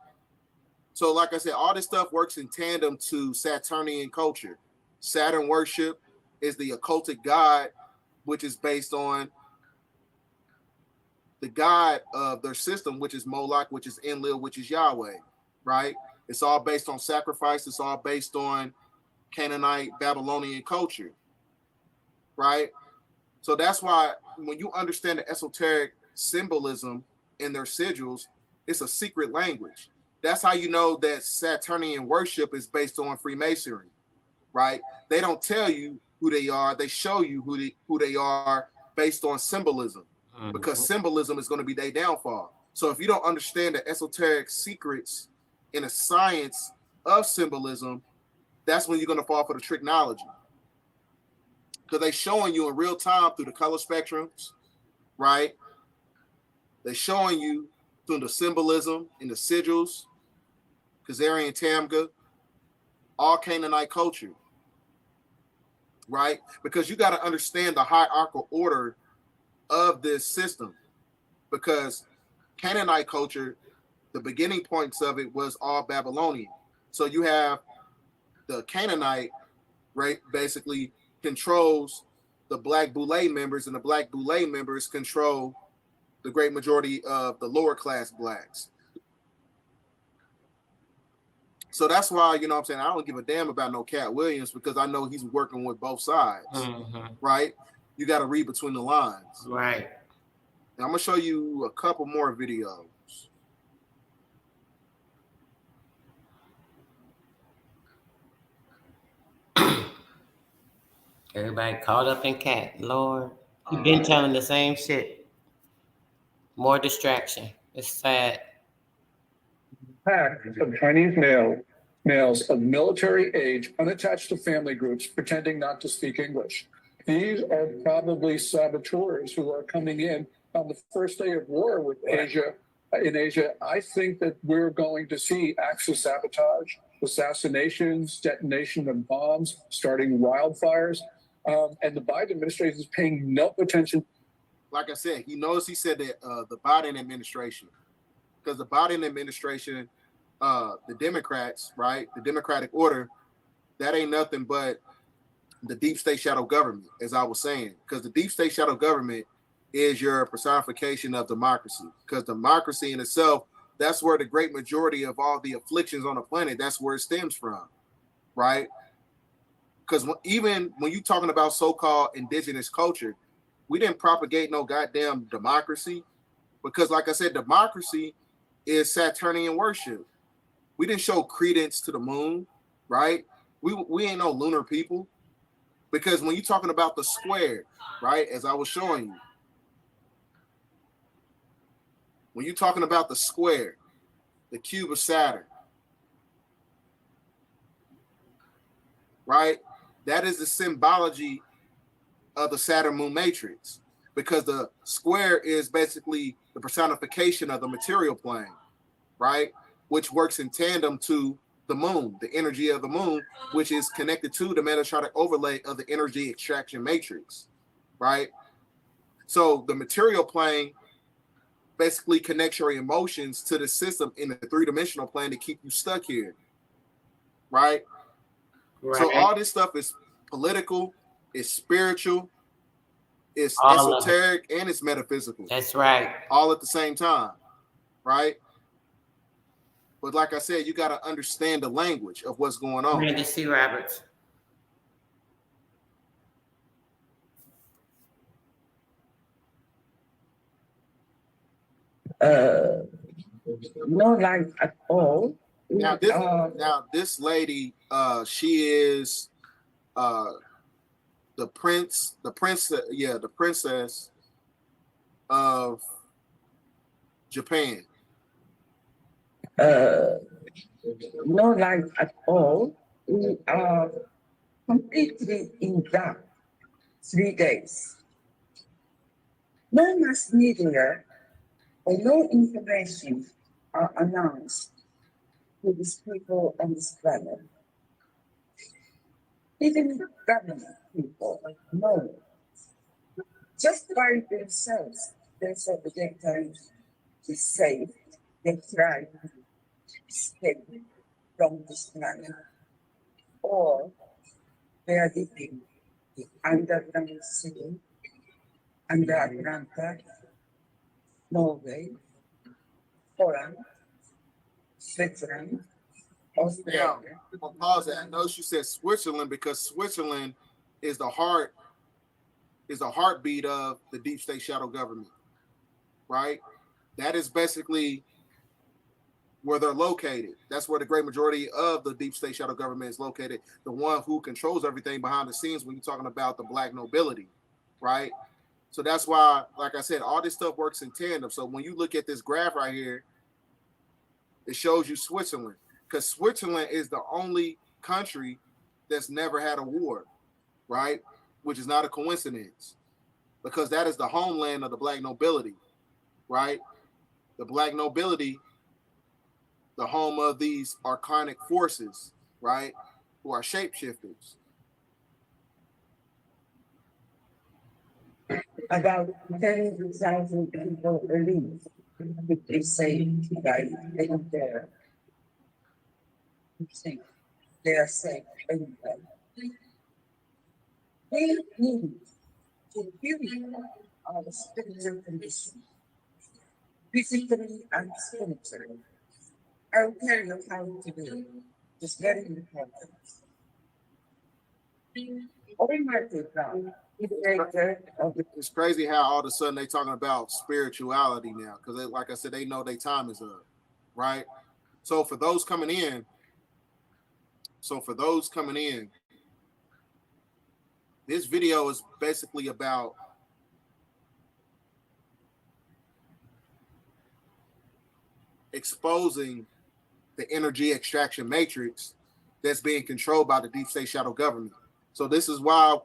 So like I said, all this stuff works in tandem to Saturnian culture. Saturn worship is the occultic god, which is based on the god of their system, which is Moloch, which is Enlil, which is Yahweh, right? It's all based on sacrifice. It's all based on Canaanite, Babylonian culture, right? So that's why when you understand the esoteric symbolism in their sigils, it's a secret language. That's how you know that Saturnian worship is based on Freemasonry, right? They don't tell you who they are. They show you who they are based on symbolism, because symbolism is going to be their downfall. So if you don't understand the esoteric secrets in a science of symbolism, that's when you're going to fall for the tricknology. Because they're showing you in real time through the color spectrums, right? They're showing you through the symbolism in the sigils, Khazarian Tamga, all Canaanite culture, right? Because you got to understand the hierarchical order of this system, because Canaanite culture, the beginning points of it was all Babylonian. So you have the Canaanite, right, basically controls the Black Boule members, and the Black Boule members control the great majority of the lower class blacks. So that's why, you know what I'm saying, I don't give a damn about no Cat Williams, because I know he's working with both sides, right? You got to read between the lines. Right. Now, I'm going to show you a couple more videos. Everybody caught up in Cat. Lord, you've been telling the same shit. More distraction. It's sad. Pack of Chinese mail males of military age, unattached to family groups, pretending not to speak English. These are probably saboteurs who are coming in on the first day of war with Asia. In Asia, I think that we're going to see acts of sabotage, assassinations, detonation of bombs, starting wildfires. And the Biden administration is paying no attention. Like I said, he said that the Biden administration, because the Biden administration, the Democrats, right, the Democratic order, that ain't nothing but the deep state shadow government, as I was saying, because the deep state shadow government is your personification of democracy, because democracy in itself, that's where the great majority of all the afflictions on the planet, that's where it stems from, right? Because even when you're talking about so-called indigenous culture, we didn't propagate no goddamn democracy, because like I said, democracy is Saturnian worship. We didn't show credence to the moon, right? We ain't no lunar people. Because when you're talking about the square, right, as I was showing you, when you're talking about the square, the cube of Saturn, right, that is the symbology of the Saturn moon matrix, because the square is basically the personification of the material plane, right, which works in tandem to the moon, the energy of the moon, which is connected to the metatropic overlay of the energy extraction matrix, right? So the material plane basically connects your emotions to the system in the three-dimensional plane to keep you stuck here, right? So all this stuff is political, it's spiritual, it's All of it. esoteric, and it's metaphysical. That's right. All at the same time, right? But like I said, you got to understand the language of what's going on. Randy C. Roberts. No life at all. Now this lady, she is the princess of Japan. No life at all. We are completely in dark 3 days. No mass media or no information are announced to these people on this planet. Even government people know. Just by themselves, they said the daytime is safe. They try to escape from this planet. Or they are living in underground city, under Atlanta, Norway, Holland, Switzerland, Australia. Now, I'll pause it. I know she said Switzerland because Switzerland is the heartbeat of the deep state shadow government, right? That is basically where they're located. That's where the great majority of the deep state shadow government is located. The one who controls everything behind the scenes when you're talking about the black nobility, right? So that's why, like I said, all this stuff works in tandem. So when you look at this graph right here, it shows you Switzerland, because Switzerland is the only country that's never had a war, right? Which is not a coincidence, because that is the homeland of the black nobility, right? The black nobility, the home of these archonic forces, right? Who are shapeshifters. About 10,000 people leave. They say that they don't dare. They are safe anyway. They need to build our spiritual condition, physically and spiritually. I will tell you how to do it. It's very important. Almighty God, it's crazy how all of a sudden they talking about spirituality now, because like I said, they know their time is up, right? So for those coming in, this video is basically about exposing the energy extraction matrix that's being controlled by the deep state shadow government. So this is why,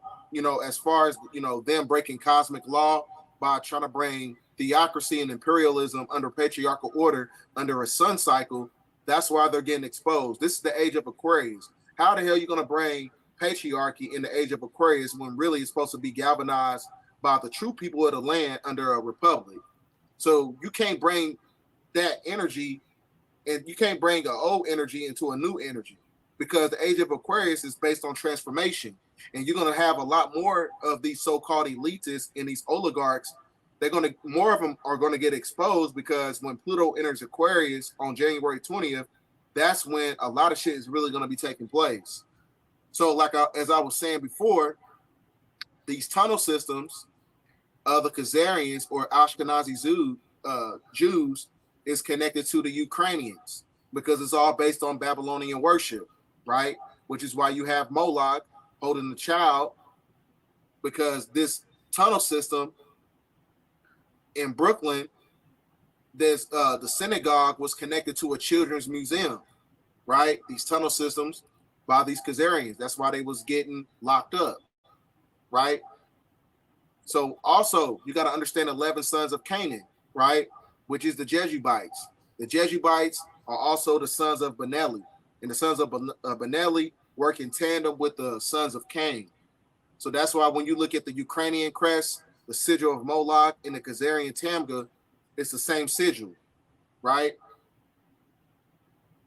as far as, them breaking cosmic law by trying to bring theocracy and imperialism under patriarchal order, under a sun cycle, that's why they're getting exposed. This is the age of Aquarius. How the hell are you going to bring patriarchy in the age of Aquarius when really it's supposed to be galvanized by the true people of the land under a republic? So you can't bring that energy, and you can't bring an old energy into a new energy, because the age of Aquarius is based on transformation. And you're going to have a lot more of these so-called elitists and these oligarchs. More of them are going to get exposed, because when Pluto enters Aquarius on January 20th, that's when a lot of shit is really going to be taking place. So as I was saying before, these tunnel systems of the Khazarians or Ashkenazi Jews is connected to the Ukrainians, because it's all based on Babylonian worship, right? Which is why you have Moloch holding the child, because this tunnel system in Brooklyn, there's the synagogue was connected to a children's museum, right? These tunnel systems by these Khazarians. That's why they was getting locked up, right? So also you got to understand 11 sons of Canaan, right? Which is the Jebusites. The Jebusites are also the sons of Benelli, and the sons of Benelli work in tandem with the sons of Cain. So that's why when you look at the Ukrainian crest, the sigil of Moloch, and the Khazarian Tamga, it's the same sigil, right?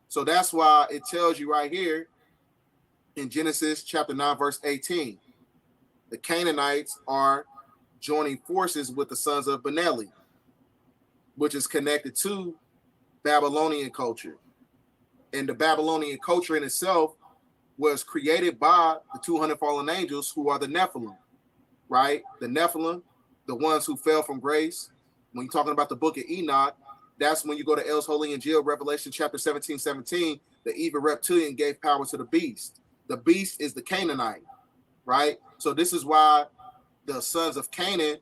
So that's why it tells you right here in Genesis chapter 9, verse 18, the Canaanites are joining forces with the sons of Benelli, which is connected to Babylonian culture. And the Babylonian culture in itself was created by the 200 fallen angels, who are the Nephilim, right? The Nephilim, the ones who fell from grace. When you're talking about the book of Enoch, that's when you go to El's Holy Injil, Revelation chapter 17, the evil reptilian gave power to the beast. The beast is the Canaanite, right? So this is why the sons of Canaan,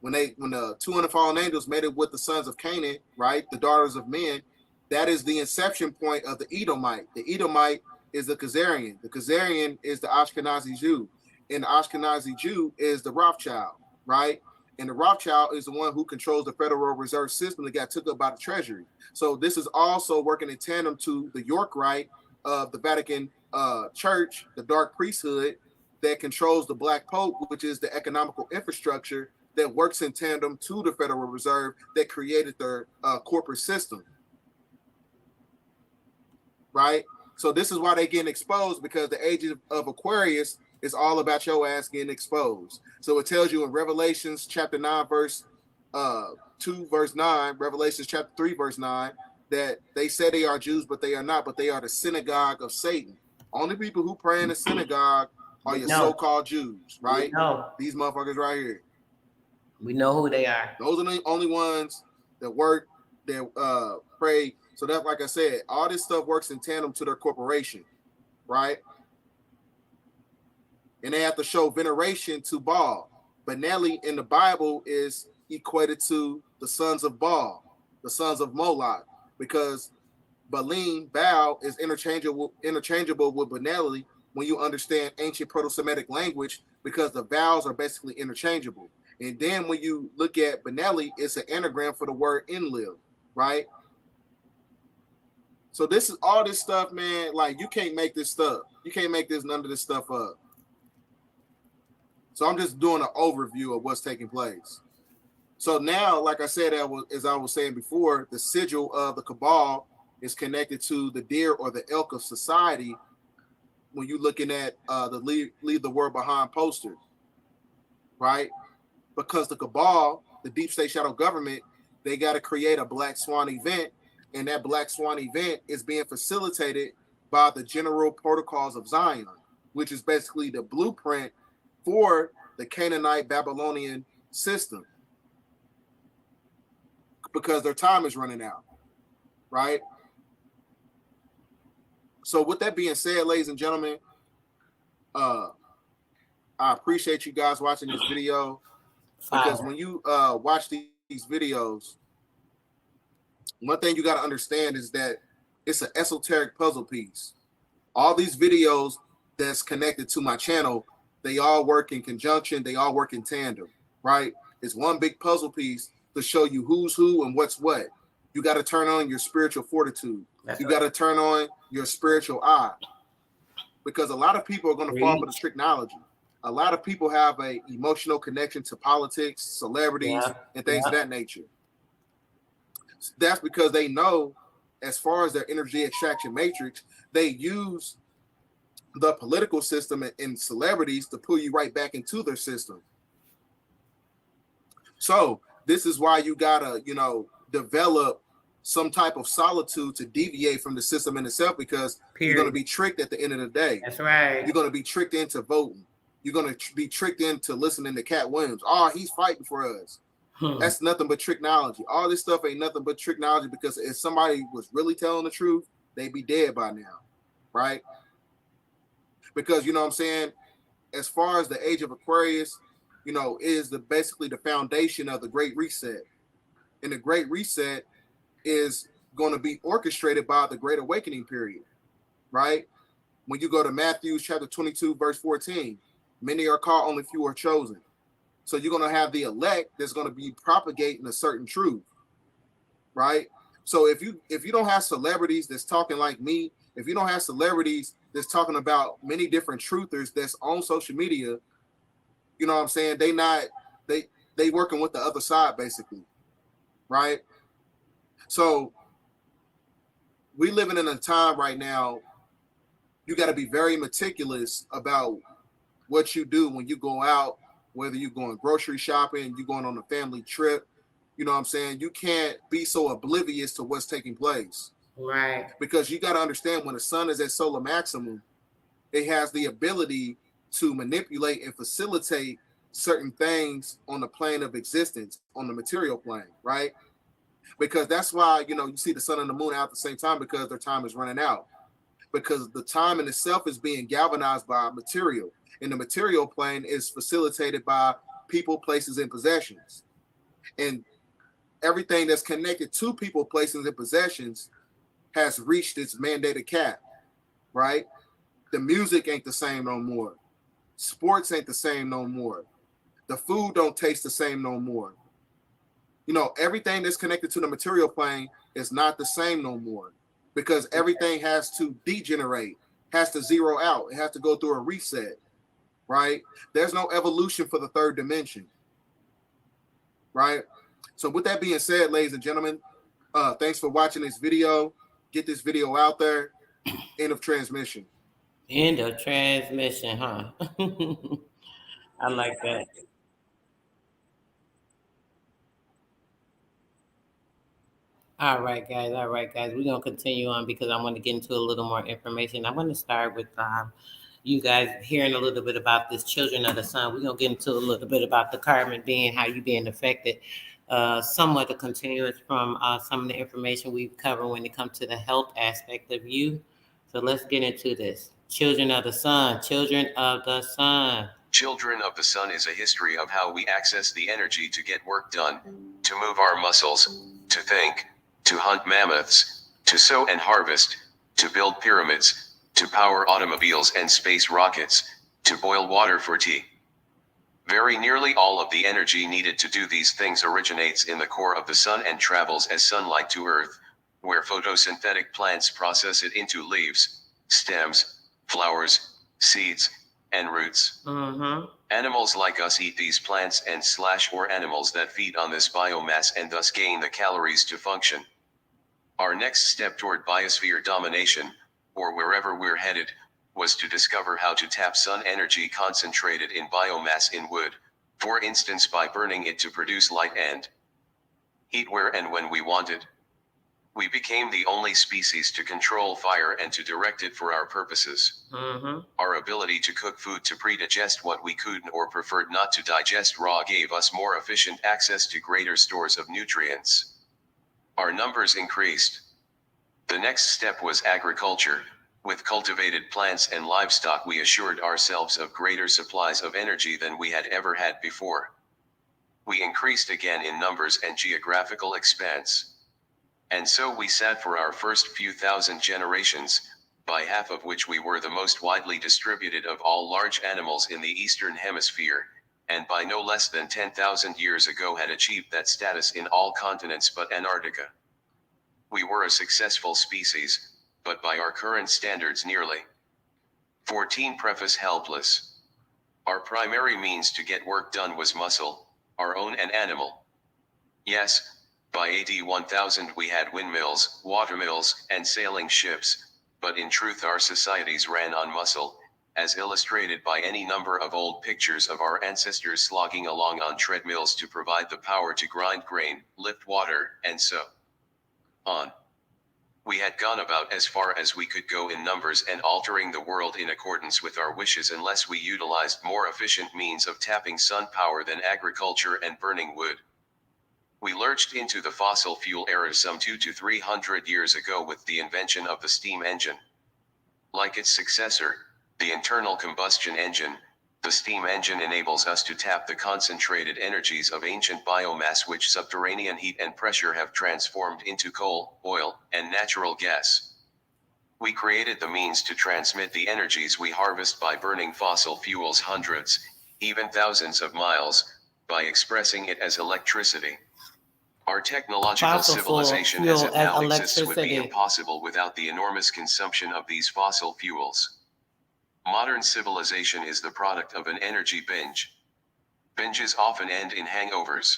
when the 200 fallen angels made it with the sons of Canaan, right, the daughters of men, that is the inception point of the Edomite. The Edomite is the Khazarian. The Khazarian is the Ashkenazi Jew. And the Ashkenazi Jew is the Rothschild, right? And the Rothschild is the one who controls the Federal Reserve System that got took up by the Treasury. So this is also working in tandem to the York Rite of the Vatican Church, the dark priesthood that controls the Black Pope, which is the economical infrastructure that works in tandem to the Federal Reserve that created their corporate system, right? So this is why they're getting exposed, because the age of Aquarius is all about your ass getting exposed. So it tells you in Revelations chapter 9, verse 2, verse 9, Revelations chapter 3, verse 9, that they say they are Jews, but they are not, but they are the synagogue of Satan. Only people who pray in the synagogue are your so-called Jews, right? These motherfuckers right here. We know who they are. Those are the only ones that work, that pray. So that's, like I said, all this stuff works in tandem to their corporation, right? And they have to show veneration to Baal. Benelli in the Bible is equated to the sons of Baal, the sons of Moloch, because Baal is interchangeable with Benelli when you understand ancient Proto-Semitic language, because the vowels are basically interchangeable. And then when you look at Benelli, it's an anagram for the word Enlil, right? So this is all this stuff, man. Like, you can't make this stuff. You can't make none of this stuff up. So I'm just doing an overview of what's taking place. So now, like I said, as I was saying before, the sigil of the Cabal is connected to the deer or the elk of society when you're looking at the Leave the World Behind poster, right? Because the Cabal, the deep state shadow government, they got to create a Black Swan event, and that Black Swan event is being facilitated by the General Protocols of Zion, which is basically the blueprint for the Canaanite Babylonian system, because their time is running out, right? So with that being said, ladies and gentlemen, I appreciate you guys watching this video, because when you watch these videos, one thing you got to understand is that It's an esoteric puzzle piece. All these videos that's connected to my channel, they all work in conjunction. They all work in tandem, right? It's one big puzzle piece to show you who's who and what's what. You got to turn on your spiritual fortitude. That's You right. got to turn on your spiritual eye, because a lot of people are going to fall for the technology. A lot of people have a emotional connection to politics, celebrities, Yeah. and things Yeah. of that nature. That's because they know, as far as their energy extraction matrix, they use the political system and celebrities to pull you right back into their system. So this is why you gotta, develop some type of solitude to deviate from the system in itself, because you're gonna Period. be tricked at the end of the day. That's right. You're gonna be tricked into voting. You're gonna be tricked into listening to Cat Williams. Oh, he's fighting for us. That's nothing but technology. All this stuff ain't nothing but technology, because if somebody was really telling the truth, they'd be dead by now, right? Because you know what I'm saying, as far as the age of Aquarius, is basically the foundation of the Great Reset. And the Great Reset is going to be orchestrated by the Great Awakening period, right? When you go to Matthew chapter 22, verse 14, many are called, only few are chosen. So you're going to have the elect that's going to be propagating a certain truth, right? So if you don't have celebrities that's talking like me, if you don't have celebrities that's talking about many different truthers that's on social media, you know what I'm saying? They working with the other side, basically, right? So we living in a time right now, you got to be very meticulous about what you do when you go out, whether you're going grocery shopping, you're going on a family trip. You know what I'm saying? You can't be so oblivious to what's taking place. Right. Because you got to understand, when the sun is at solar maximum, it has the ability to manipulate and facilitate certain things on the plane of existence, on the material plane, right? Because that's why, you see the sun and the moon out at the same time, because their time is running out. Because the time in itself is being galvanized by material. And the material plane is facilitated by people, places, and possessions. And everything that's connected to people, places, and possessions has reached its mandated cap, right? The music ain't the same no more. Sports ain't the same no more. The food don't taste the same no more. Everything that's connected to the material plane is not the same no more, because everything has to degenerate, has to zero out. It has to go through a reset, right? There's no evolution for the third dimension, right? So with that being said, ladies and gentlemen, thanks for watching this video. Get this video out there. End of transmission. End of transmission, huh? I like that. All right, guys. All right, guys. We're gonna continue on because I want to get into a little more information. I want to start with you guys hearing a little bit about this children of the sun. We're gonna get into a little bit about the carbon being, how you being affected. Somewhat a continuous from some of the information we've covered when it comes to the health aspect of you. So let's get into this. Children of the sun. Children of the sun. Children of the Sun is a history of how we access the energy to get work done, to move our muscles, to think, to hunt mammoths, to sow and harvest, to build pyramids, to power automobiles and space rockets, to boil water for tea. Very nearly all of the energy needed to do these things originates in the core of the sun and travels as sunlight to Earth, where photosynthetic plants process it into leaves, stems, flowers, seeds, and roots. Animals like us eat these plants and or animals that feed on this biomass and thus gain the calories to function. Our next step toward biosphere domination, or wherever we're headed, was to discover how to tap sun energy concentrated in biomass in wood, for instance by burning it to produce light and heat where and when we wanted. We became the only species to control fire and to direct it for our purposes. Our ability to cook food to pre-digest what we could or preferred not to digest raw gave us more efficient access to greater stores of nutrients. Our numbers increased. The next step was agriculture. With cultivated plants and livestock, we assured ourselves of greater supplies of energy than we had ever had before. We increased again in numbers and geographical expanse. And so we sat for our first few thousand generations, by half of which we were the most widely distributed of all large animals in the Eastern Hemisphere, and by no less than 10,000 years ago had achieved that status in all continents but Antarctica. We were a successful species, but by our current standards nearly 14 preface helpless. Our primary means to get work done was muscle, our own and animal. Yes, by AD 1000 we had windmills, watermills, and sailing ships, but in truth our societies ran on muscle, as illustrated by any number of old pictures of our ancestors slogging along on treadmills to provide the power to grind grain, lift water, and so on. We had gone about as far as we could go in numbers and altering the world in accordance with our wishes unless we utilized more efficient means of tapping sun power than agriculture and burning wood. We lurched into the fossil fuel era some 200 to 300 years ago with the invention of the steam engine. Like its successor, the internal combustion engine, the steam engine enables us to tap the concentrated energies of ancient biomass which subterranean heat and pressure have transformed into coal, oil, and natural gas. We created the means to transmit the energies we harvest by burning fossil fuels hundreds, even thousands of miles, by expressing it as electricity. Our technological Fossil civilization fuel as it as now exists would be electricity. impossible without the enormous consumption of these fossil fuels. Modern civilization is the product of an energy binge. Binges often end in hangovers.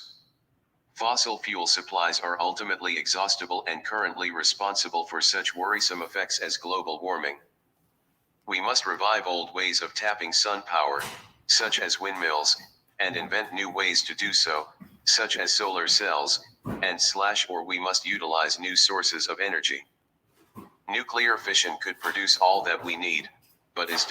Fossil fuel supplies are ultimately exhaustible and currently responsible for such worrisome effects as global warming. We must revive old ways of tapping sun power, such as windmills, and invent new ways to do so, such as solar cells, or we must utilize new sources of energy. Nuclear fission could produce all that we need, but is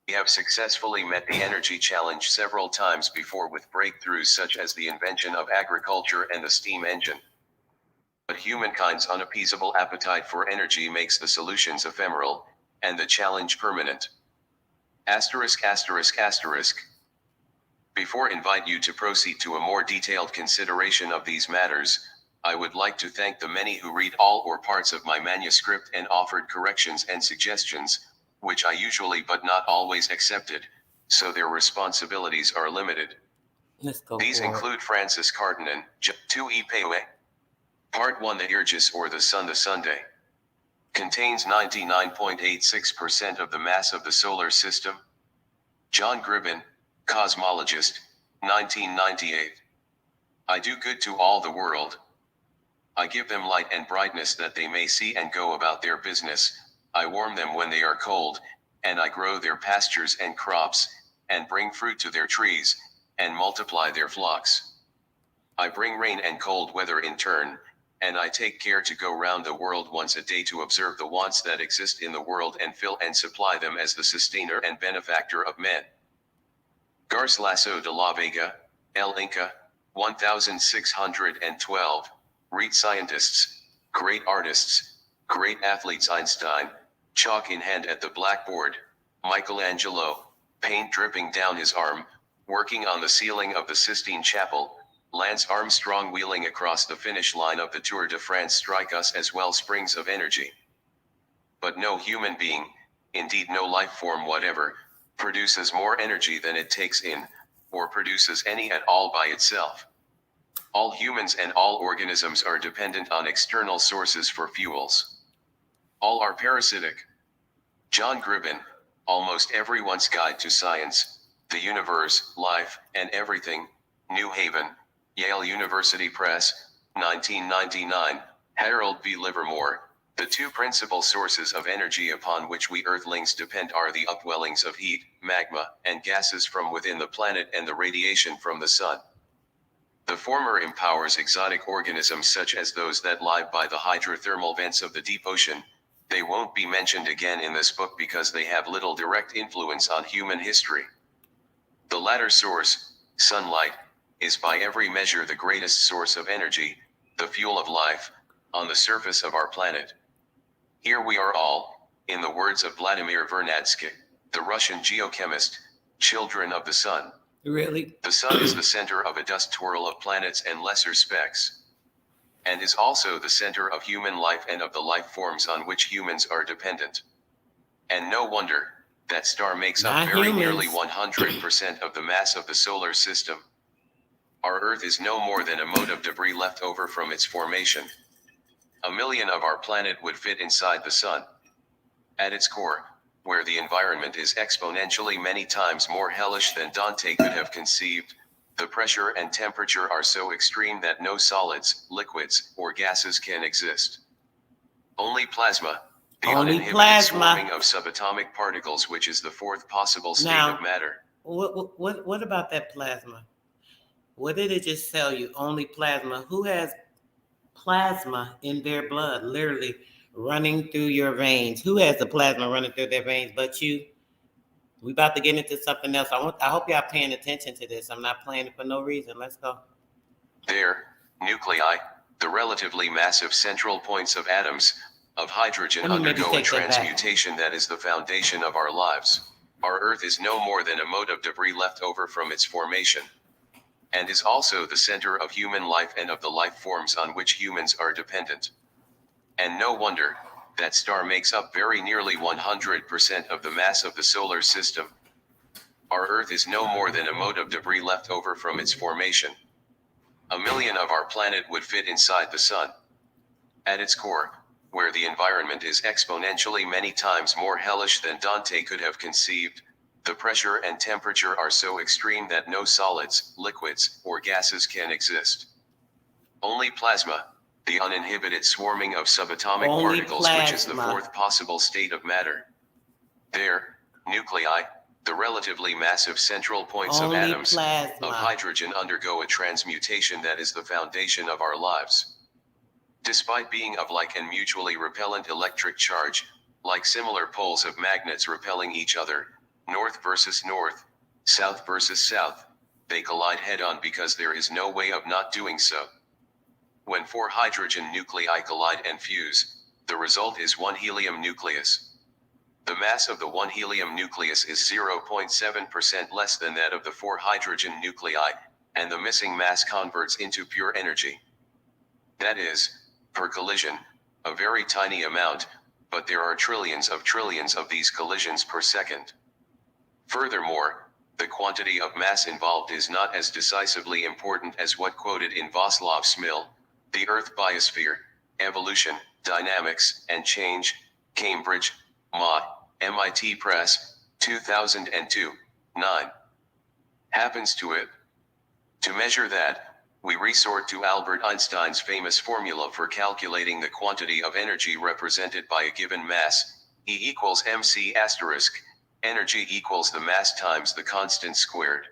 We have successfully met the energy challenge several times before with breakthroughs such as the invention of agriculture and the steam engine. But humankind's unappeasable appetite for energy makes the solutions ephemeral, and the challenge permanent. Asterisk asterisk asterisk. Before invite you to proceed to a more detailed consideration of these matters, I would like to thank the many who read all or parts of my manuscript and offered corrections and suggestions, which I usually but not always accepted, so their responsibilities are limited. Let's go These for it. include Francis Cardinal, 2 Epewe. Part 1 The Irgis or the Sunday. Contains 99.86% of the mass of the solar system. John Gribben, Cosmologist, 1998. I do good to all the world. I give them light and brightness that they may see and go about their business. I warm them when they are cold, and I grow their pastures and crops, and bring fruit to their trees, and multiply their flocks. I bring rain and cold weather in turn, and I take care to go round the world once a day to observe the wants that exist in the world and fill and supply them as the sustainer and benefactor of men. Garcilaso de la Vega, El Inca, 1612, read scientists, great artists, great athletes Einstein, chalk in hand at the blackboard, Michelangelo, paint dripping down his arm, working on the ceiling of the Sistine Chapel, Lance Armstrong wheeling across the finish line of the Tour de France strike us as well springs of energy. But no human being, indeed no life form whatever, produces more energy than it takes in, or produces any at all by itself. All humans and all organisms are dependent on external sources for fuels. All are parasitic. John Gribben, Almost Everyone's Guide to Science, the Universe, Life, and Everything, New Haven, Yale University Press, 1999, Harold B. Livermore. The two principal sources of energy upon which we Earthlings depend are the upwellings of heat, magma, and gases from within the planet and the radiation from the sun. The former empowers exotic organisms such as those that lie by the hydrothermal vents of the deep ocean. They won't be mentioned again in this book because they have little direct influence on human history. The latter source, sunlight, is by every measure the greatest source of energy, the fuel of life, on the surface of our planet. Here we are all, in the words of Vladimir Vernadsky, the Russian geochemist, children of the sun. Really? The sun is the center of a dust twirl of planets and lesser specks, and is also the center of human life and of the life forms on which humans are dependent. And no wonder, that star makes up Not very nearly humans. 100% of the mass of the solar system. Our Earth is no more than a mote of debris left over from its formation. 1,000,000 of our planet would fit inside the sun. At its core, where the environment is exponentially many times more hellish than Dante could have conceived, the pressure and temperature are so extreme that no solids, liquids, or gases can exist. Only plasma, the Only uninhibited plasma. swarming of subatomic particles, which is the fourth possible state Now, of matter. What about that plasma? What did it just tell you? Only plasma. Who has plasma in their blood, literally running through your veins? Who has the plasma running through their veins but you? We about to get into something else. I hope y'all paying attention to this. I'm not playing it for no reason. Let's go. There, nuclei, the relatively massive central points of atoms of hydrogen, Let me maybe undergo a take that back. transmutation that is the foundation of our lives. Our Earth is no more than a mote of debris left over from its formation, and is also the center of human life and of the life forms on which humans are dependent. And no wonder, that star makes up very nearly 100% of the mass of the solar system. Our Earth is no more than a mote of debris left over from its formation. 1,000,000 of our planet would fit inside the sun. At its core, where the environment is exponentially many times more hellish than Dante could have conceived, the pressure and temperature are so extreme that no solids, liquids, or gases can exist. Only plasma, the uninhibited swarming of subatomic Only particles, which is the plasma. fourth possible state of matter. There, nuclei, the relatively massive central points Only of atoms plasma. of hydrogen, undergo a transmutation that is the foundation of our lives. Despite being of like and mutually repellent electric charge, like similar poles of magnets repelling each other, north versus north, south versus south, they collide head-on because there is no way of not doing so. When 4 hydrogen nuclei collide and fuse, the result is 1 helium nucleus. The mass of the 1 helium nucleus is 0.7% less than that of the 4 hydrogen nuclei, and the missing mass converts into pure energy. That is, per collision, a very tiny amount, but there are trillions of these collisions per second. Furthermore, the quantity of mass involved is not as decisively important as what quoted in Vaclav Smil, The Earth Biosphere, Evolution, Dynamics, and Change, Cambridge, MIT Press, 2002, 9. Happens to it. To measure that, we resort to Albert Einstein's famous formula for calculating the quantity of energy represented by a given mass, E equals mc asterisk, energy equals the mass times the constant squared.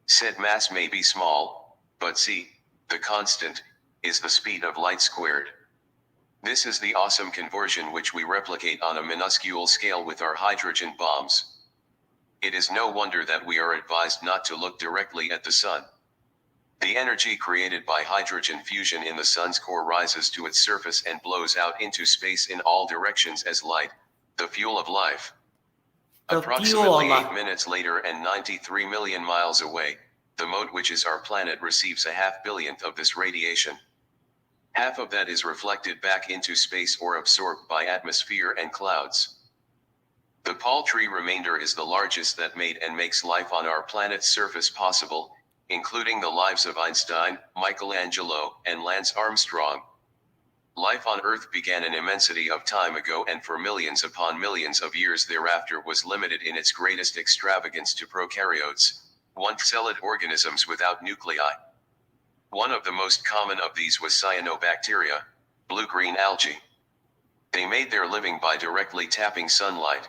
Said mass may be small, but c, the constant, is the speed of light squared. This is the awesome conversion which we replicate on a minuscule scale with our hydrogen bombs. It is no wonder that we are advised not to look directly at the sun. The energy created by hydrogen fusion in the sun's core rises to its surface and blows out into space in all directions as light, the fuel of life. Approximately 8 minutes later and 93 million miles away, the mote which is our planet receives a 500 millionth of this radiation. Half of that is reflected back into space or absorbed by atmosphere and clouds. The paltry remainder is the largest that made and makes life on our planet's surface possible, including the lives of Einstein, Michelangelo, and Lance Armstrong. Life on Earth began an immensity of time ago, and for millions upon millions of years thereafter was limited in its greatest extravagance to prokaryotes, one-celled organisms without nuclei. One of the most common of these was cyanobacteria, blue-green algae. They made their living by directly tapping sunlight.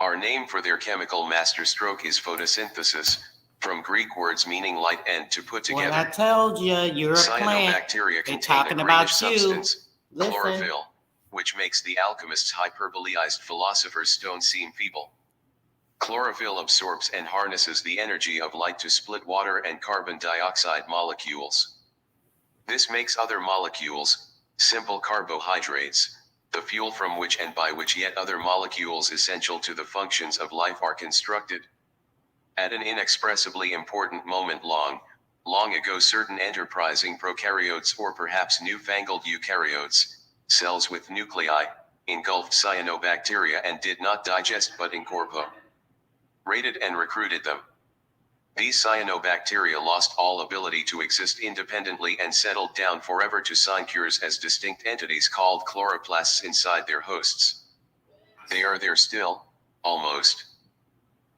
Our name for their chemical masterstroke is photosynthesis, from Greek words meaning light and to put together. Well, I told you, you're a plant. Cyanobacteria They're contain talking a about greenish you. substance, Listen. chlorophyll, which makes the alchemist's hyperboleized philosopher's stone seem feeble. Chlorophyll absorbs and harnesses the energy of light to split water and carbon dioxide molecules. This makes other molecules, simple carbohydrates, the fuel from which and by which yet other molecules essential to the functions of life are constructed. At an inexpressibly important moment long ago, certain enterprising prokaryotes, or perhaps newfangled eukaryotes, cells with nuclei, engulfed cyanobacteria and did not digest but incorporated and recruited them. These cyanobacteria lost all ability to exist independently and settled down forever to sinecures as distinct entities called chloroplasts inside their hosts. They are there still, almost.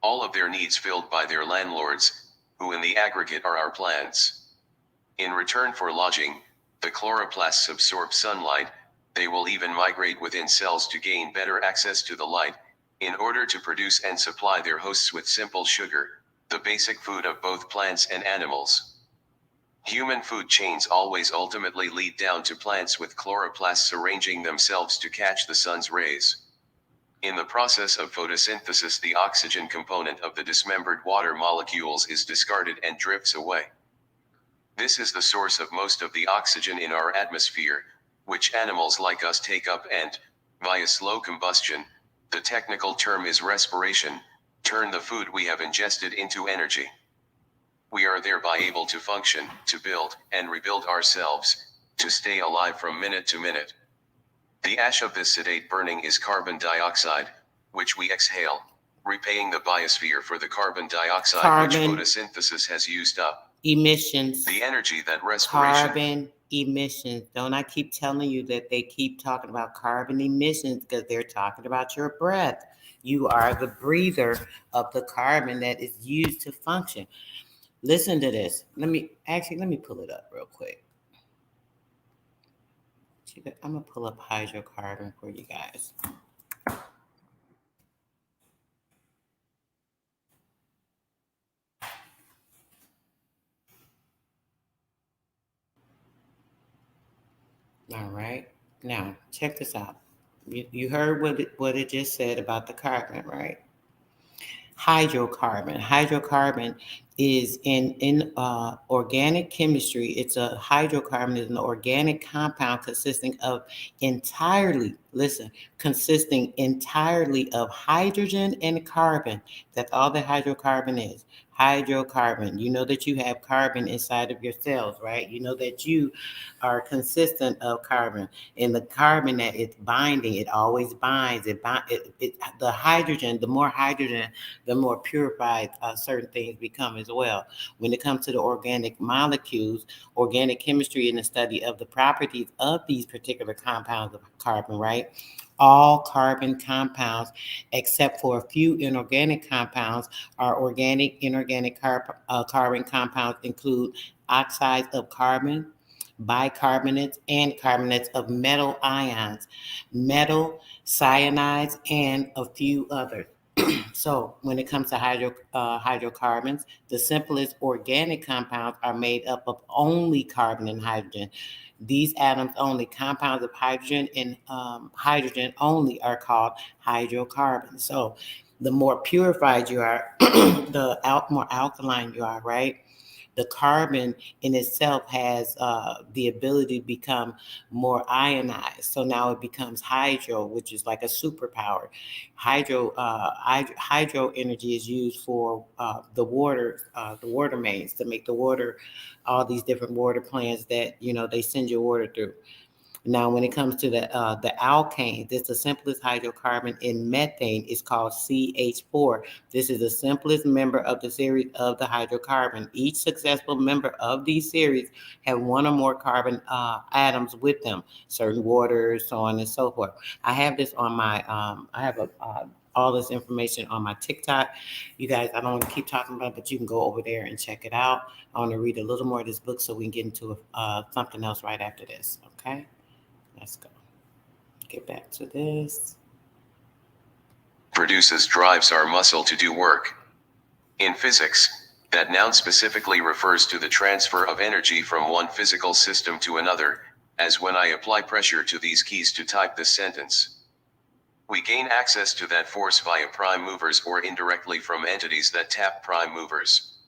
All of their needs filled by their landlords, who in the aggregate are our plants. In return for lodging, the chloroplasts absorb sunlight. They will even migrate within cells to gain better access to the light, in order to produce and supply their hosts with simple sugar, the basic food of both plants and animals. Human food chains always ultimately lead down to plants with chloroplasts arranging themselves to catch the sun's rays. In the process of photosynthesis, the oxygen component of the dismembered water molecules is discarded and drifts away. This is the source of most of the oxygen in our atmosphere, which animals like us take up and, via slow combustion, the technical term is respiration, turn the food we have ingested into energy. We are thereby able to function, to build and rebuild ourselves, to stay alive from minute to minute. The ash of this sedate burning is carbon dioxide, which we exhale, repaying the biosphere for the carbon dioxide which photosynthesis has used up. Emissions. The energy that respiration. Carbon emissions. Don't I keep telling you that they keep talking about carbon emissions because they're talking about your breath. You are the breather of the carbon that is used to function. Listen to this. Let me pull it up real quick. I'm going to pull up hydrocarbon for you guys. All right. Now, check this out. You heard what it just said about the carbon, right? Hydrocarbon. Hydrocarbon is in organic chemistry. It's a hydrocarbon is an organic compound consisting entirely of hydrogen and carbon. That's all that hydrocarbon is. Hydrocarbon. You know that you have carbon inside of your cells, right? You know that you are consistent of carbon. And the carbon that it's binding, it always binds. The hydrogen, the more hydrogen, the more purified certain things become as well. When it comes to the organic molecules, organic chemistry and the study of the properties of these particular compounds of carbon, right? All carbon compounds, except for a few inorganic compounds, are organic. Inorganic carbon compounds include oxides of carbon, bicarbonates, and carbonates of metal ions, metal cyanides, and a few others. So when it comes to hydrocarbons, the simplest organic compounds are made up of only carbon and hydrogen. These atoms only, compounds of hydrogen and hydrogen only, are called hydrocarbons. So the more purified you are, the more alkaline you are, right? The carbon in itself has the ability to become more ionized. So now it becomes hydro, which is like a superpower. Hydro energy is used for the water mains to make the water, all these different water plants that, they send your water through. Now, when it comes to the alkanes, it's the simplest hydrocarbon in methane. It's called CH4. This is the simplest member of the series of the hydrocarbon. Each successful member of these series have one or more carbon atoms with them, certain waters, so on and so forth. I have this on my, all this information on my TikTok. You guys, I don't want to keep talking about it, but you can go over there and check it out. I want to read a little more of this book so we can get into something else right after this, okay? Let's go. Get back to this. Drives our muscle to do work. In physics, that noun specifically refers to the transfer of energy from one physical system to another, as when I apply pressure to these keys to type this sentence. We gain access to that force via prime movers or indirectly from entities that tap prime movers.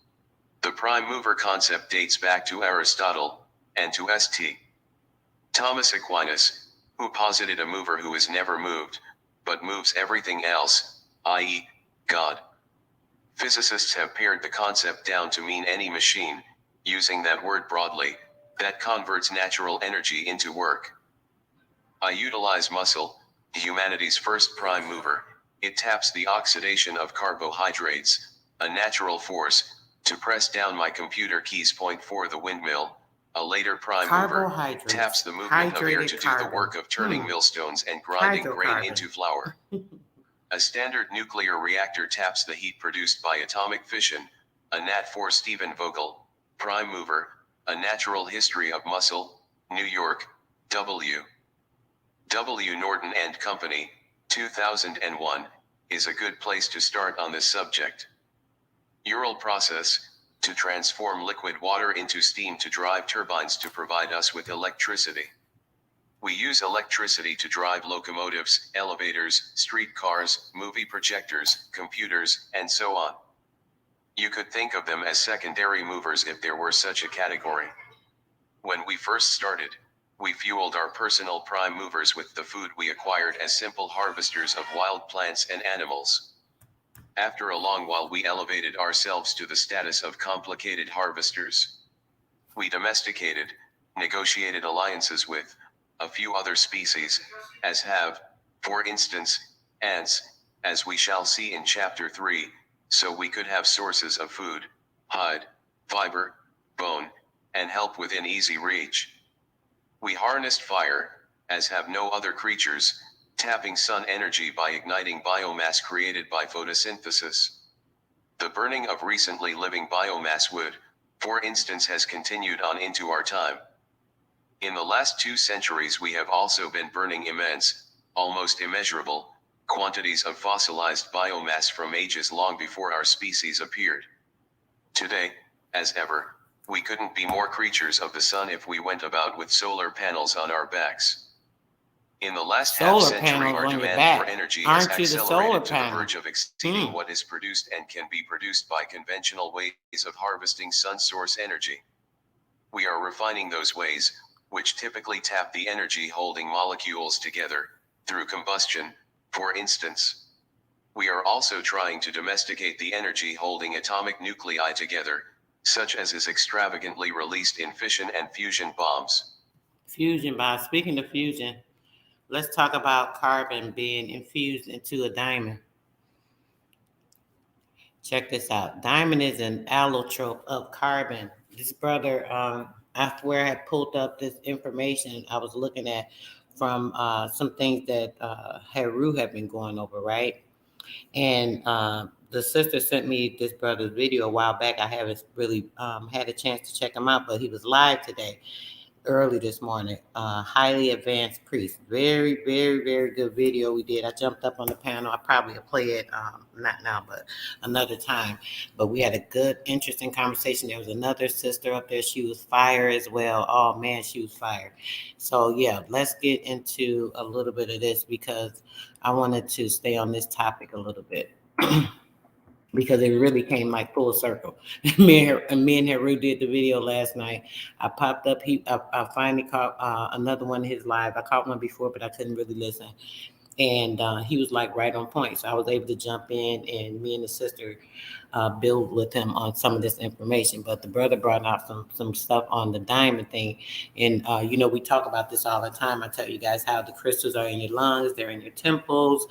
The prime mover concept dates back to Aristotle, and to St. Thomas Aquinas, who posited a mover who is never moved, but moves everything else, i.e., God. Physicists have pared the concept down to mean any machine, using that word broadly, that converts natural energy into work. I utilize muscle, humanity's first prime mover. It taps the oxidation of carbohydrates, a natural force, to press down my computer keys. Point for the windmill, a later prime mover, taps the movement of air to do the work of turning millstones and grinding grain into flour. A standard nuclear reactor taps the heat produced by atomic fission, a Nat for Stephen Vogel, prime mover, A Natural History of Muscle, New York, W. Norton and Company, 2001, is a good place to start on this subject. Ural process, to transform liquid water into steam to drive turbines to provide us with electricity. We use electricity to drive locomotives, elevators, streetcars, movie projectors, computers, and so on. You could think of them as secondary movers if there were such a category. When we first started, we fueled our personal prime movers with the food we acquired as simple harvesters of wild plants and animals. After a long while, we elevated ourselves to the status of complicated harvesters. We domesticated, negotiated alliances with a few other species, as have, for instance, ants, as we shall see in Chapter 3, so we could have sources of food, hide, fiber, bone, and help within easy reach. We harnessed fire, as have no other creatures, tapping sun energy by igniting biomass created by photosynthesis. The burning of recently living biomass wood, for instance, has continued on into our time. In the last 2 centuries we have also been burning immense, almost immeasurable, quantities of fossilized biomass from ages long before our species appeared. Today, as ever, we couldn't be more creatures of the sun if we went about with solar panels on our backs. In the last half-century, our demand for energy has accelerated to the verge of exceeding what is produced and can be produced by conventional ways of harvesting sun source energy. We are refining those ways, which typically tap the energy-holding molecules together, through combustion, for instance. We are also trying to domesticate the energy-holding atomic nuclei together, such as is extravagantly released in fission and fusion bombs. Fusion bombs. Speaking of fusion, let's talk about carbon being infused into a diamond. Check this out. Diamond is an allotrope of carbon. This brother, after I had pulled up this information, I was looking at from some things that Haru had been going over, right? And the sister sent me this brother's video a while back. I haven't really had a chance to check him out, but he was live today, early this morning. Highly advanced priest. Very, very, very good video we did. I jumped up on the panel. I probably will play it, not now, but another time. But we had a good, interesting conversation. There was another sister up there. She was fire as well. Oh man, she was fire. So yeah, let's get into a little bit of this because I wanted to stay on this topic a little bit. Because it really came like full circle. me and Haru did the video last night. I popped up. I finally caught another one of his live. I caught one before, but I couldn't really listen. And he was like right on point. So I was able to jump in, and me and the sister build with him on some of this information. But the brother brought out some stuff on the diamond thing. And, we talk about this all the time. I tell you guys how the crystals are in your lungs, they're in your temples.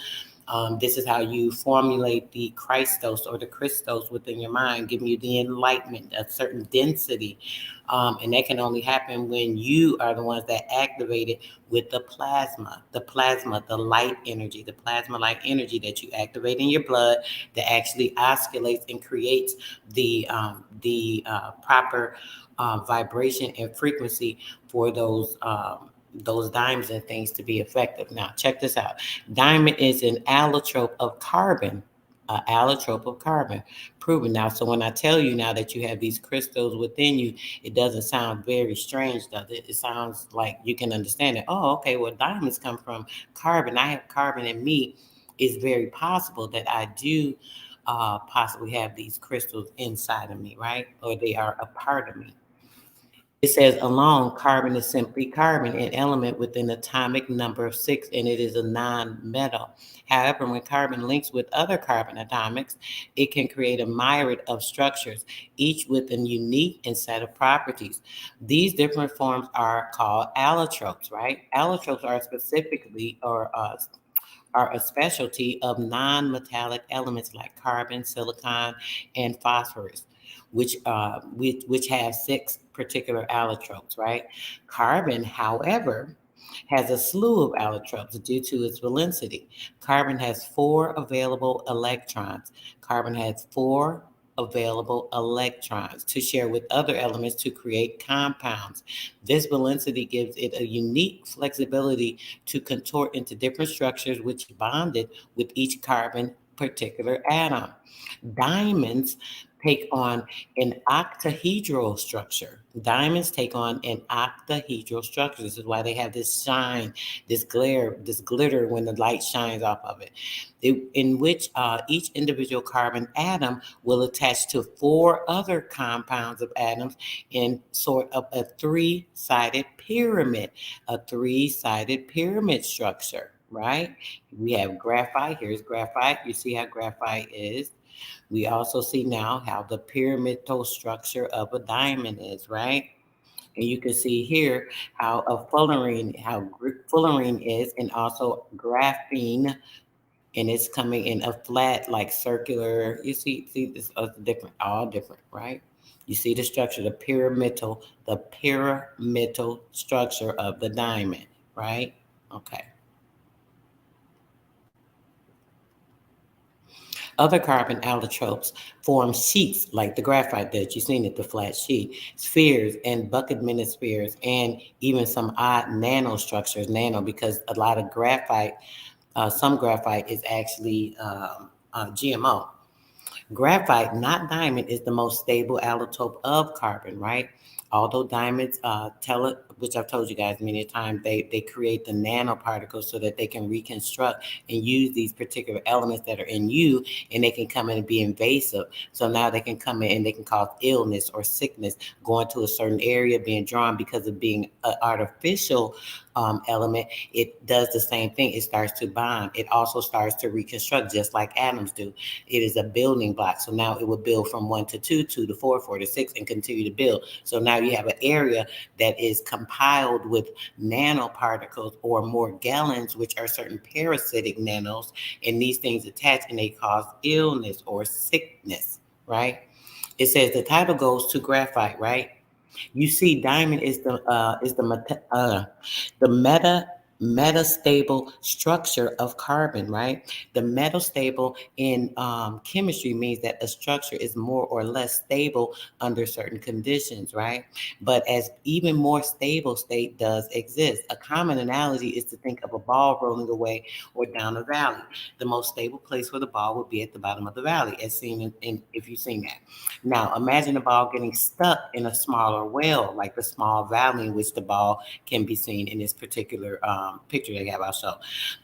This is how you formulate the Christos or the Christos within your mind, giving you the enlightenment, a certain density. And that can only happen when you are the ones that activate it with the plasma, the light energy, the plasma light energy that you activate in your blood that actually oscillates and creates the proper vibration and frequency for those diamonds and things to be effective. Now, check this out. Diamond is an allotrope of carbon, proven now. So when I tell you now that you have these crystals within you, it doesn't sound very strange, does it? It sounds like you can understand it. Oh, okay, well, diamonds come from carbon. I have carbon in me. It's very possible that I do possibly have these crystals inside of me, right? Or they are a part of me. It says alone, carbon is simply carbon, an element with an atomic number of 6, and it is a non-metal. However, when carbon links with other carbon atomics, it can create a myriad of structures, each with a unique and set of properties. These different forms are called allotropes, right? Allotropes are specifically or are a specialty of non-metallic elements like carbon, silicon, and phosphorus, which have 6 particular allotropes, right? Carbon, however, has a slew of allotropes due to its valence. Carbon has 4 available electrons. Carbon has 4 available electrons to share with other elements to create compounds. This valence gives it a unique flexibility to contort into different structures which bonded with each carbon particular atom. Diamonds take on an octahedral structure. Diamonds take on an octahedral structure. This is why they have this shine, this glare, this glitter when the light shines off of it, in which each individual carbon atom will attach to 4 other compounds of atoms in sort of a three-sided pyramid, structure, right? We have graphite. Here's graphite. You see how graphite is. We also see now how the pyramidal structure of a diamond is, right? And you can see here how fullerene is, and also graphene, and it's coming in a flat, like circular. You see this different, all different, right? You see the structure, the pyramidal structure of the diamond, right? Okay. Other carbon allotropes form sheets like the graphite that you've seen it, the flat sheet, spheres and bucket minispheres, and even some odd nanostructures, because a lot of graphite, some graphite is actually GMO. Graphite, not diamond, is the most stable allotrope of carbon, right? Although diamonds, which I've told you guys many times, they create the nanoparticles so that they can reconstruct and use these particular elements that are in you, and they can come in and be invasive. So now they can come in and they can cause illness or sickness, going to a certain area, being drawn because of being an artificial element. It does the same thing. It starts to bond. It also starts to reconstruct just like atoms do. It is a building block. So now it will build from 1 to 2, 2 to 4, 4 to 6, and continue to build. So now you have an area that is compiled with nanoparticles or morgellons, which are certain parasitic nanos, and these things attach and they cause illness or sickness, right? It says the title goes to graphite, right? You see, diamond is the metastable structure of carbon, right? The metastable in chemistry means that a structure is more or less stable under certain conditions, right? But as even more stable state does exist. A common analogy is to think of a ball rolling away or down a valley. The most stable place for the ball would be at the bottom of the valley, as seen if you've seen that. Now, imagine the ball getting stuck in a smaller well, like the small valley in which the ball can be seen in this particular picture they have. I'll show.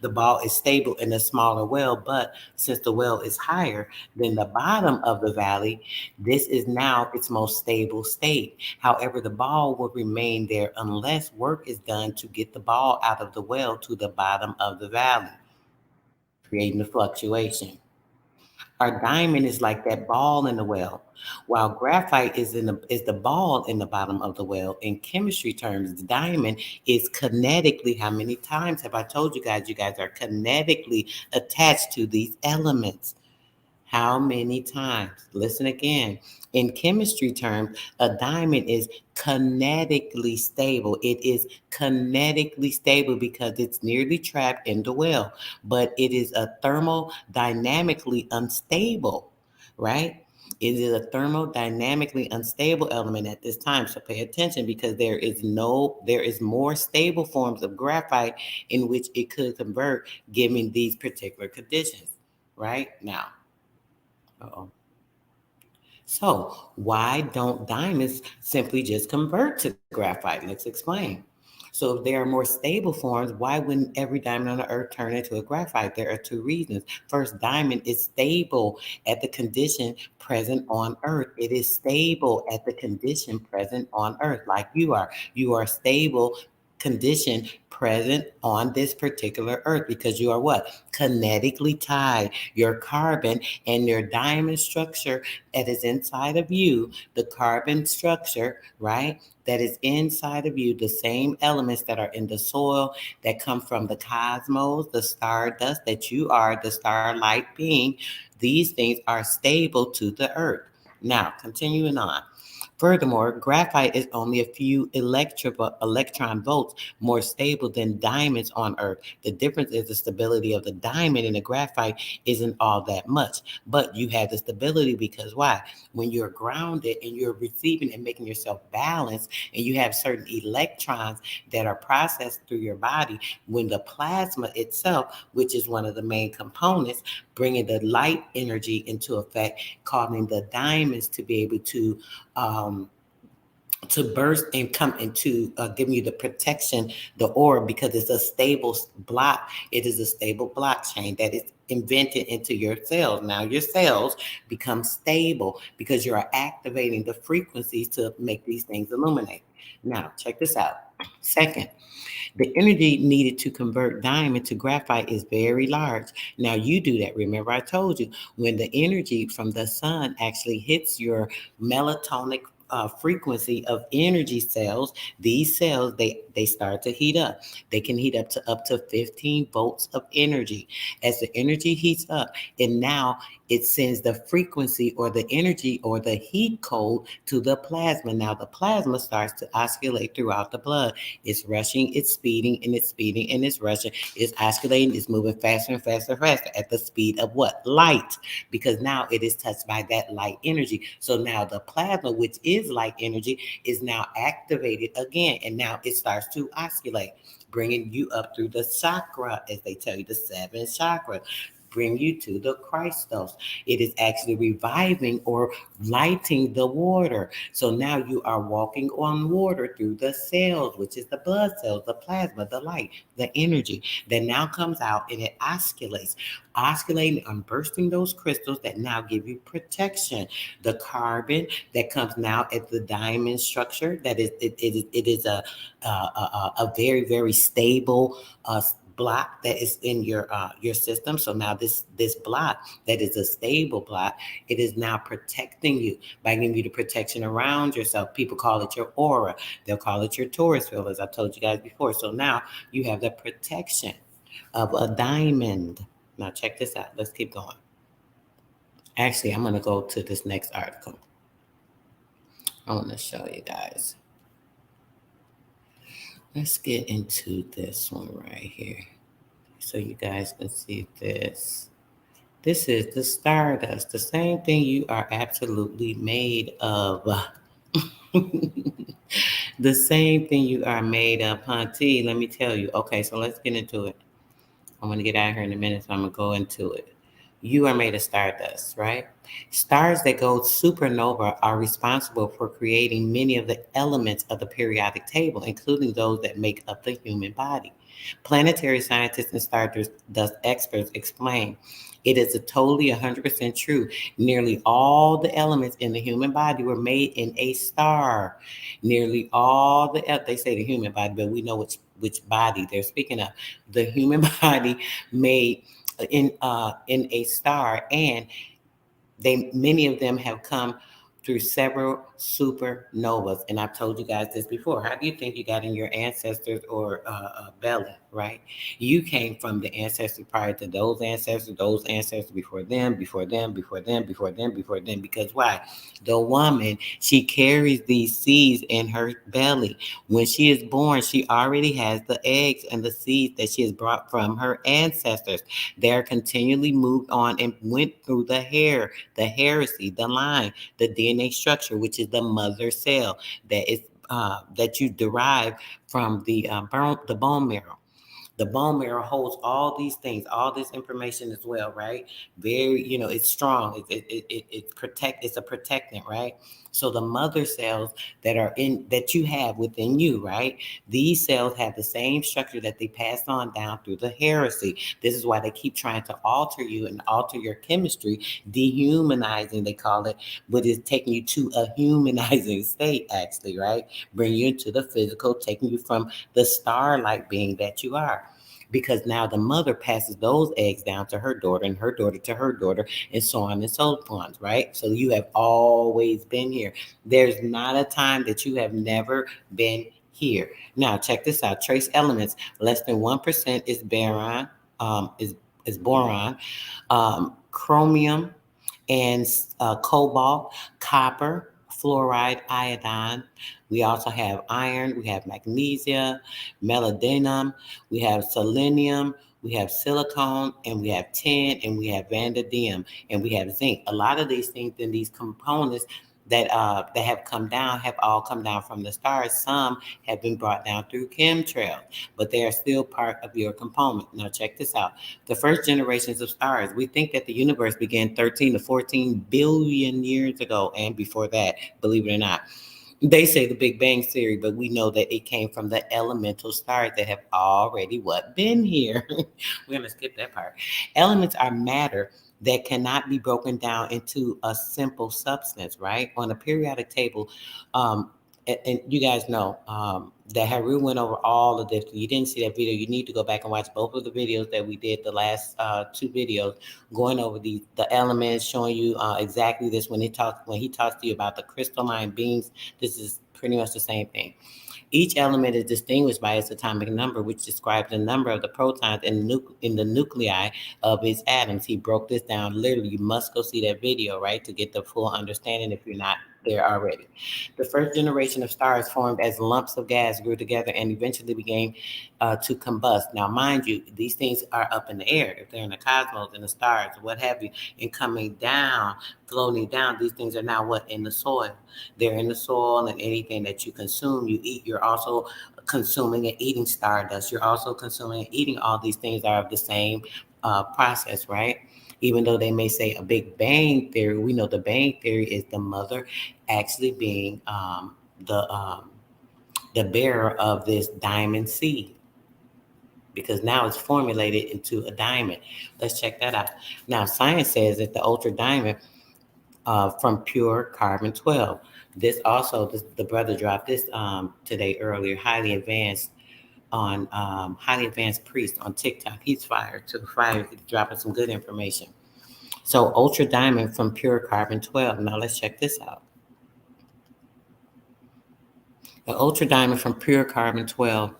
The ball is stable in a smaller well, but since the well is higher than the bottom of the valley, this is now its most stable state. However, the ball will remain there unless work is done to get the ball out of the well to the bottom of the valley, creating the fluctuation. Our diamond is like that ball in the well, while graphite is the ball in the bottom of the well. In chemistry terms, the diamond is kinetically. How many times have I told you guys? You guys are kinetically attached to these elements. How many times? Listen again. In chemistry terms, a diamond is kinetically stable. It is kinetically stable because it's nearly trapped in the well, but it is a thermodynamically unstable, right? It is a thermodynamically unstable element at this time. So pay attention, because there is more stable forms of graphite in which it could convert given these particular conditions, right? Now, uh-oh. So why don't diamonds simply just convert to graphite? Let's explain. So if there are more stable forms, why wouldn't every diamond on the earth turn into a graphite? There are two reasons. First, diamond is stable at the condition present on earth. It is stable at the condition present on earth, like you are. You are stable condition present on this particular earth because you are what? Kinetically tied. Your carbon and your diamond structure that is inside of you, the carbon structure, right? That is inside of you, the same elements that are in the soil that come from the cosmos, the stardust that you are, the starlight being. These things are stable to the earth. Now, continuing on. Furthermore, graphite is only a few electron volts more stable than diamonds on Earth. The difference is the stability of the diamond and the graphite isn't all that much. But you have the stability because why? When you're grounded and you're receiving and making yourself balanced, and you have certain electrons that are processed through your body, when the plasma itself, which is one of the main components, bringing the light energy into effect, causing the diamonds to be able um, to burst and come into giving you the protection, the aura, because it's a stable block. It is a stable blockchain that is invented into your cells. Now your cells become stable because you are activating the frequencies to make these things illuminate. Now, check this out. Second, the energy needed to convert diamond to graphite is very large. Now you do that. Remember, I told you when the energy from the sun actually hits your melatonic frequency of energy cells, these cells they start to heat up. They can heat up to 15 volts of energy. As the energy heats up, and now it sends the frequency or the energy or the heat code to the plasma. Now the plasma starts to oscillate throughout the blood. It's rushing, it's speeding, and it's speeding, and it's rushing. It's oscillating, it's moving faster and faster and faster at the speed of what? Light. Because now it is touched by that light energy. So now the plasma, which is light energy, is now activated again. And now it starts to oscillate, bringing you up through the chakra, as they tell you, the seven chakras. Bring you to the Christos. It is actually reviving or lighting the water. So now you are walking on water through the cells, which is the blood cells, the plasma, the light, the energy that now comes out and it oscillating and bursting those crystals that now give you protection. The carbon that comes now at the diamond structure, that is, it is a very, very stable block that is in your system. So now this block that is a stable block, it is now protecting you by giving you the protection around yourself. People call it your aura. They'll call it your Taurus field, as I told you guys before. So now you have the protection of a diamond. Now check this out. Let's keep going. Actually, I'm going to go to this next article. I want to show you guys. Let's get into this one right here so you guys can see this. This is the stardust, the same thing you are absolutely made of. The same thing you are made of, Hunty. Let me tell you. Okay, so let's get into it. I'm going to get out of here in a minute, so I'm going to go into it. You are made of stardust, right? Stars that go supernova are responsible for creating many of the elements of the periodic table, including those that make up the human body. Planetary scientists and stardust experts explain it is a totally 100% true. Nearly all the elements in the human body were made in a star. Nearly all they say the human body, but we know which body they're speaking of. The human body made in a star, and many of them have come through several supernovas. And I've told you guys this before. How do you think you got in your ancestors or belly, right? You came from the ancestors prior to those ancestors before them, before them, before them, before them, before them. Because why? The woman, she carries these seeds in her belly. When she is born, she already has the eggs and the seeds that she has brought from her ancestors. They are continually moved on and went through the hair, the heresy, the line, the DNA structure, which is the mother cell that is that you derive from the bone marrow. The bone marrow holds all these things, all this information as well, right? Very, it's strong. It's a protectant, right? So the mother cells that you have within you, right? These cells have the same structure that they passed on down through the heresy. This is why they keep trying to alter you and alter your chemistry, dehumanizing, they call it, but it's taking you to a humanizing state, actually, right? Bring you into the physical, taking you from the star-like being that you are. Because now the mother passes those eggs down to her daughter and her daughter to her daughter and so on and so forth, right? So you have always been here. There's not a time that you have never been here. Now check this out. Trace elements less than 1% is boron, is boron, chromium, and cobalt, copper, fluoride, iodine. We also have iron, we have magnesia, molybdenum, we have selenium, we have silicon, and we have tin, and we have vanadium, and we have zinc. A lot of these things and these components that have come down have all come down from the stars. Some have been brought down through chemtrails, but they are still part of your component. Now check this out. The first generations of stars, we think that the universe began 13 to 14 billion years ago, and before that, believe it or not. They say the Big Bang Theory, but we know that it came from the elemental stars that have already been here. We're gonna skip that part. Elements are matter that cannot be broken down into a simple substance, right? On a periodic table, and you guys know that Haru went over all of this. You didn't see that video. You need to go back and watch both of the videos that we did, the last two videos, going over the elements, showing you exactly this when he talks to you about the crystalline beings. This is pretty much the same thing. Each element is distinguished by its atomic number, which describes the number of the protons in the nuclei of its atoms. He broke this down literally. You must go see that video, right, to get the full understanding if you're not there already. The first generation of stars formed as lumps of gas grew together and eventually began to combust. Now, mind you, these things are up in the air. If they're in the cosmos, in the stars, what have you, and coming down, floating down, these things are now in the soil. They're in the soil, and anything that you consume, you eat, you're also consuming and eating stardust. You're also consuming and eating all these things are of the same process, right? Even though they may say a Big Bang Theory, we know the Bang Theory is the mother actually being the bearer of this diamond seed, because now it's formulated into a diamond. Let's check that out. Now, science says that the ultra diamond from pure carbon 12. This also, the brother dropped this today earlier, highly advanced priest on TikTok. He's fired to the fire, dropping some good information. So ultra diamond from pure carbon 12. Now let's check this out. The ultra diamond from pure carbon 12.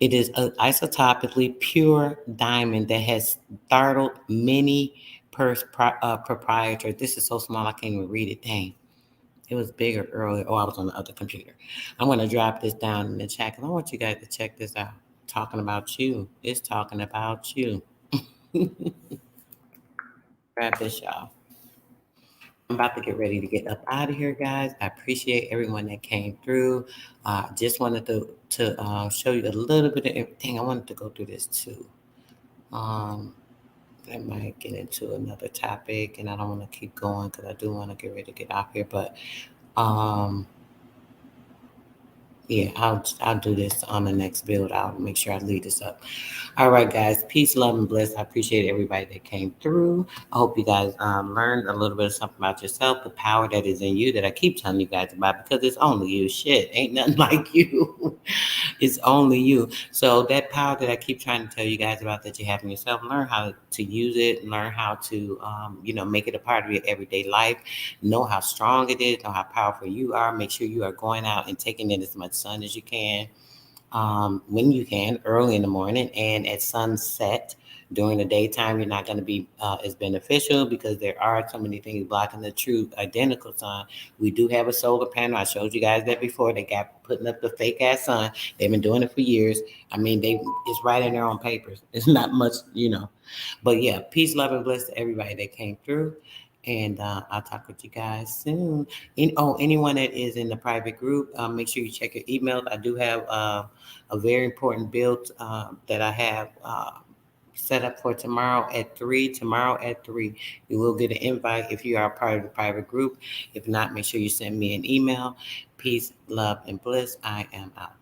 It is an isotopically pure diamond that has startled many proprietors. This is so small I can't even read it. Dang. It was bigger earlier. Oh, I was on the other computer. I'm going to drop this down in the chat because I want you guys to check this out. Talking about you. It's talking about you. Grab this, y'all. I'm about to get ready to get up out of here, guys. I appreciate everyone that came through. Just wanted to show you a little bit of everything. I wanted to go through this too. I might get into another topic, and I don't want to keep going because I do want to get ready to get off here. But yeah, I'll do this on the next build. I'll make sure I lead this up. All right, guys. Peace, love, and bliss. I appreciate everybody that came through. I hope you guys learned a little bit of something about yourself, the power that is in you that I keep telling you guys about, because it's only you. Shit, ain't nothing like you. It's only you. So that power that I keep trying to tell you guys about that you have in yourself, learn how to use it, learn how to, make it a part of your everyday life. Know how strong it is, know how powerful you are. Make sure you are going out and taking in as much sun as you can, when you can, early in the morning and at sunset. During the daytime, you're not going to be as beneficial because there are so many things blocking the true identical sun. We do have a solar panel. I showed you guys that before. They got putting up the fake ass sun. They've been doing it for years. I mean, it's right in their own papers. It's not much, But yeah, peace, love, and bliss to everybody that came through. And I'll talk with you guys soon. Anyone that is in the private group, make sure you check your emails. I do have a very important build that I have set up for tomorrow at 3. Tomorrow at 3, you will get an invite if you are a part of the private group. If not, make sure you send me an email. Peace, love, and bliss. I am out.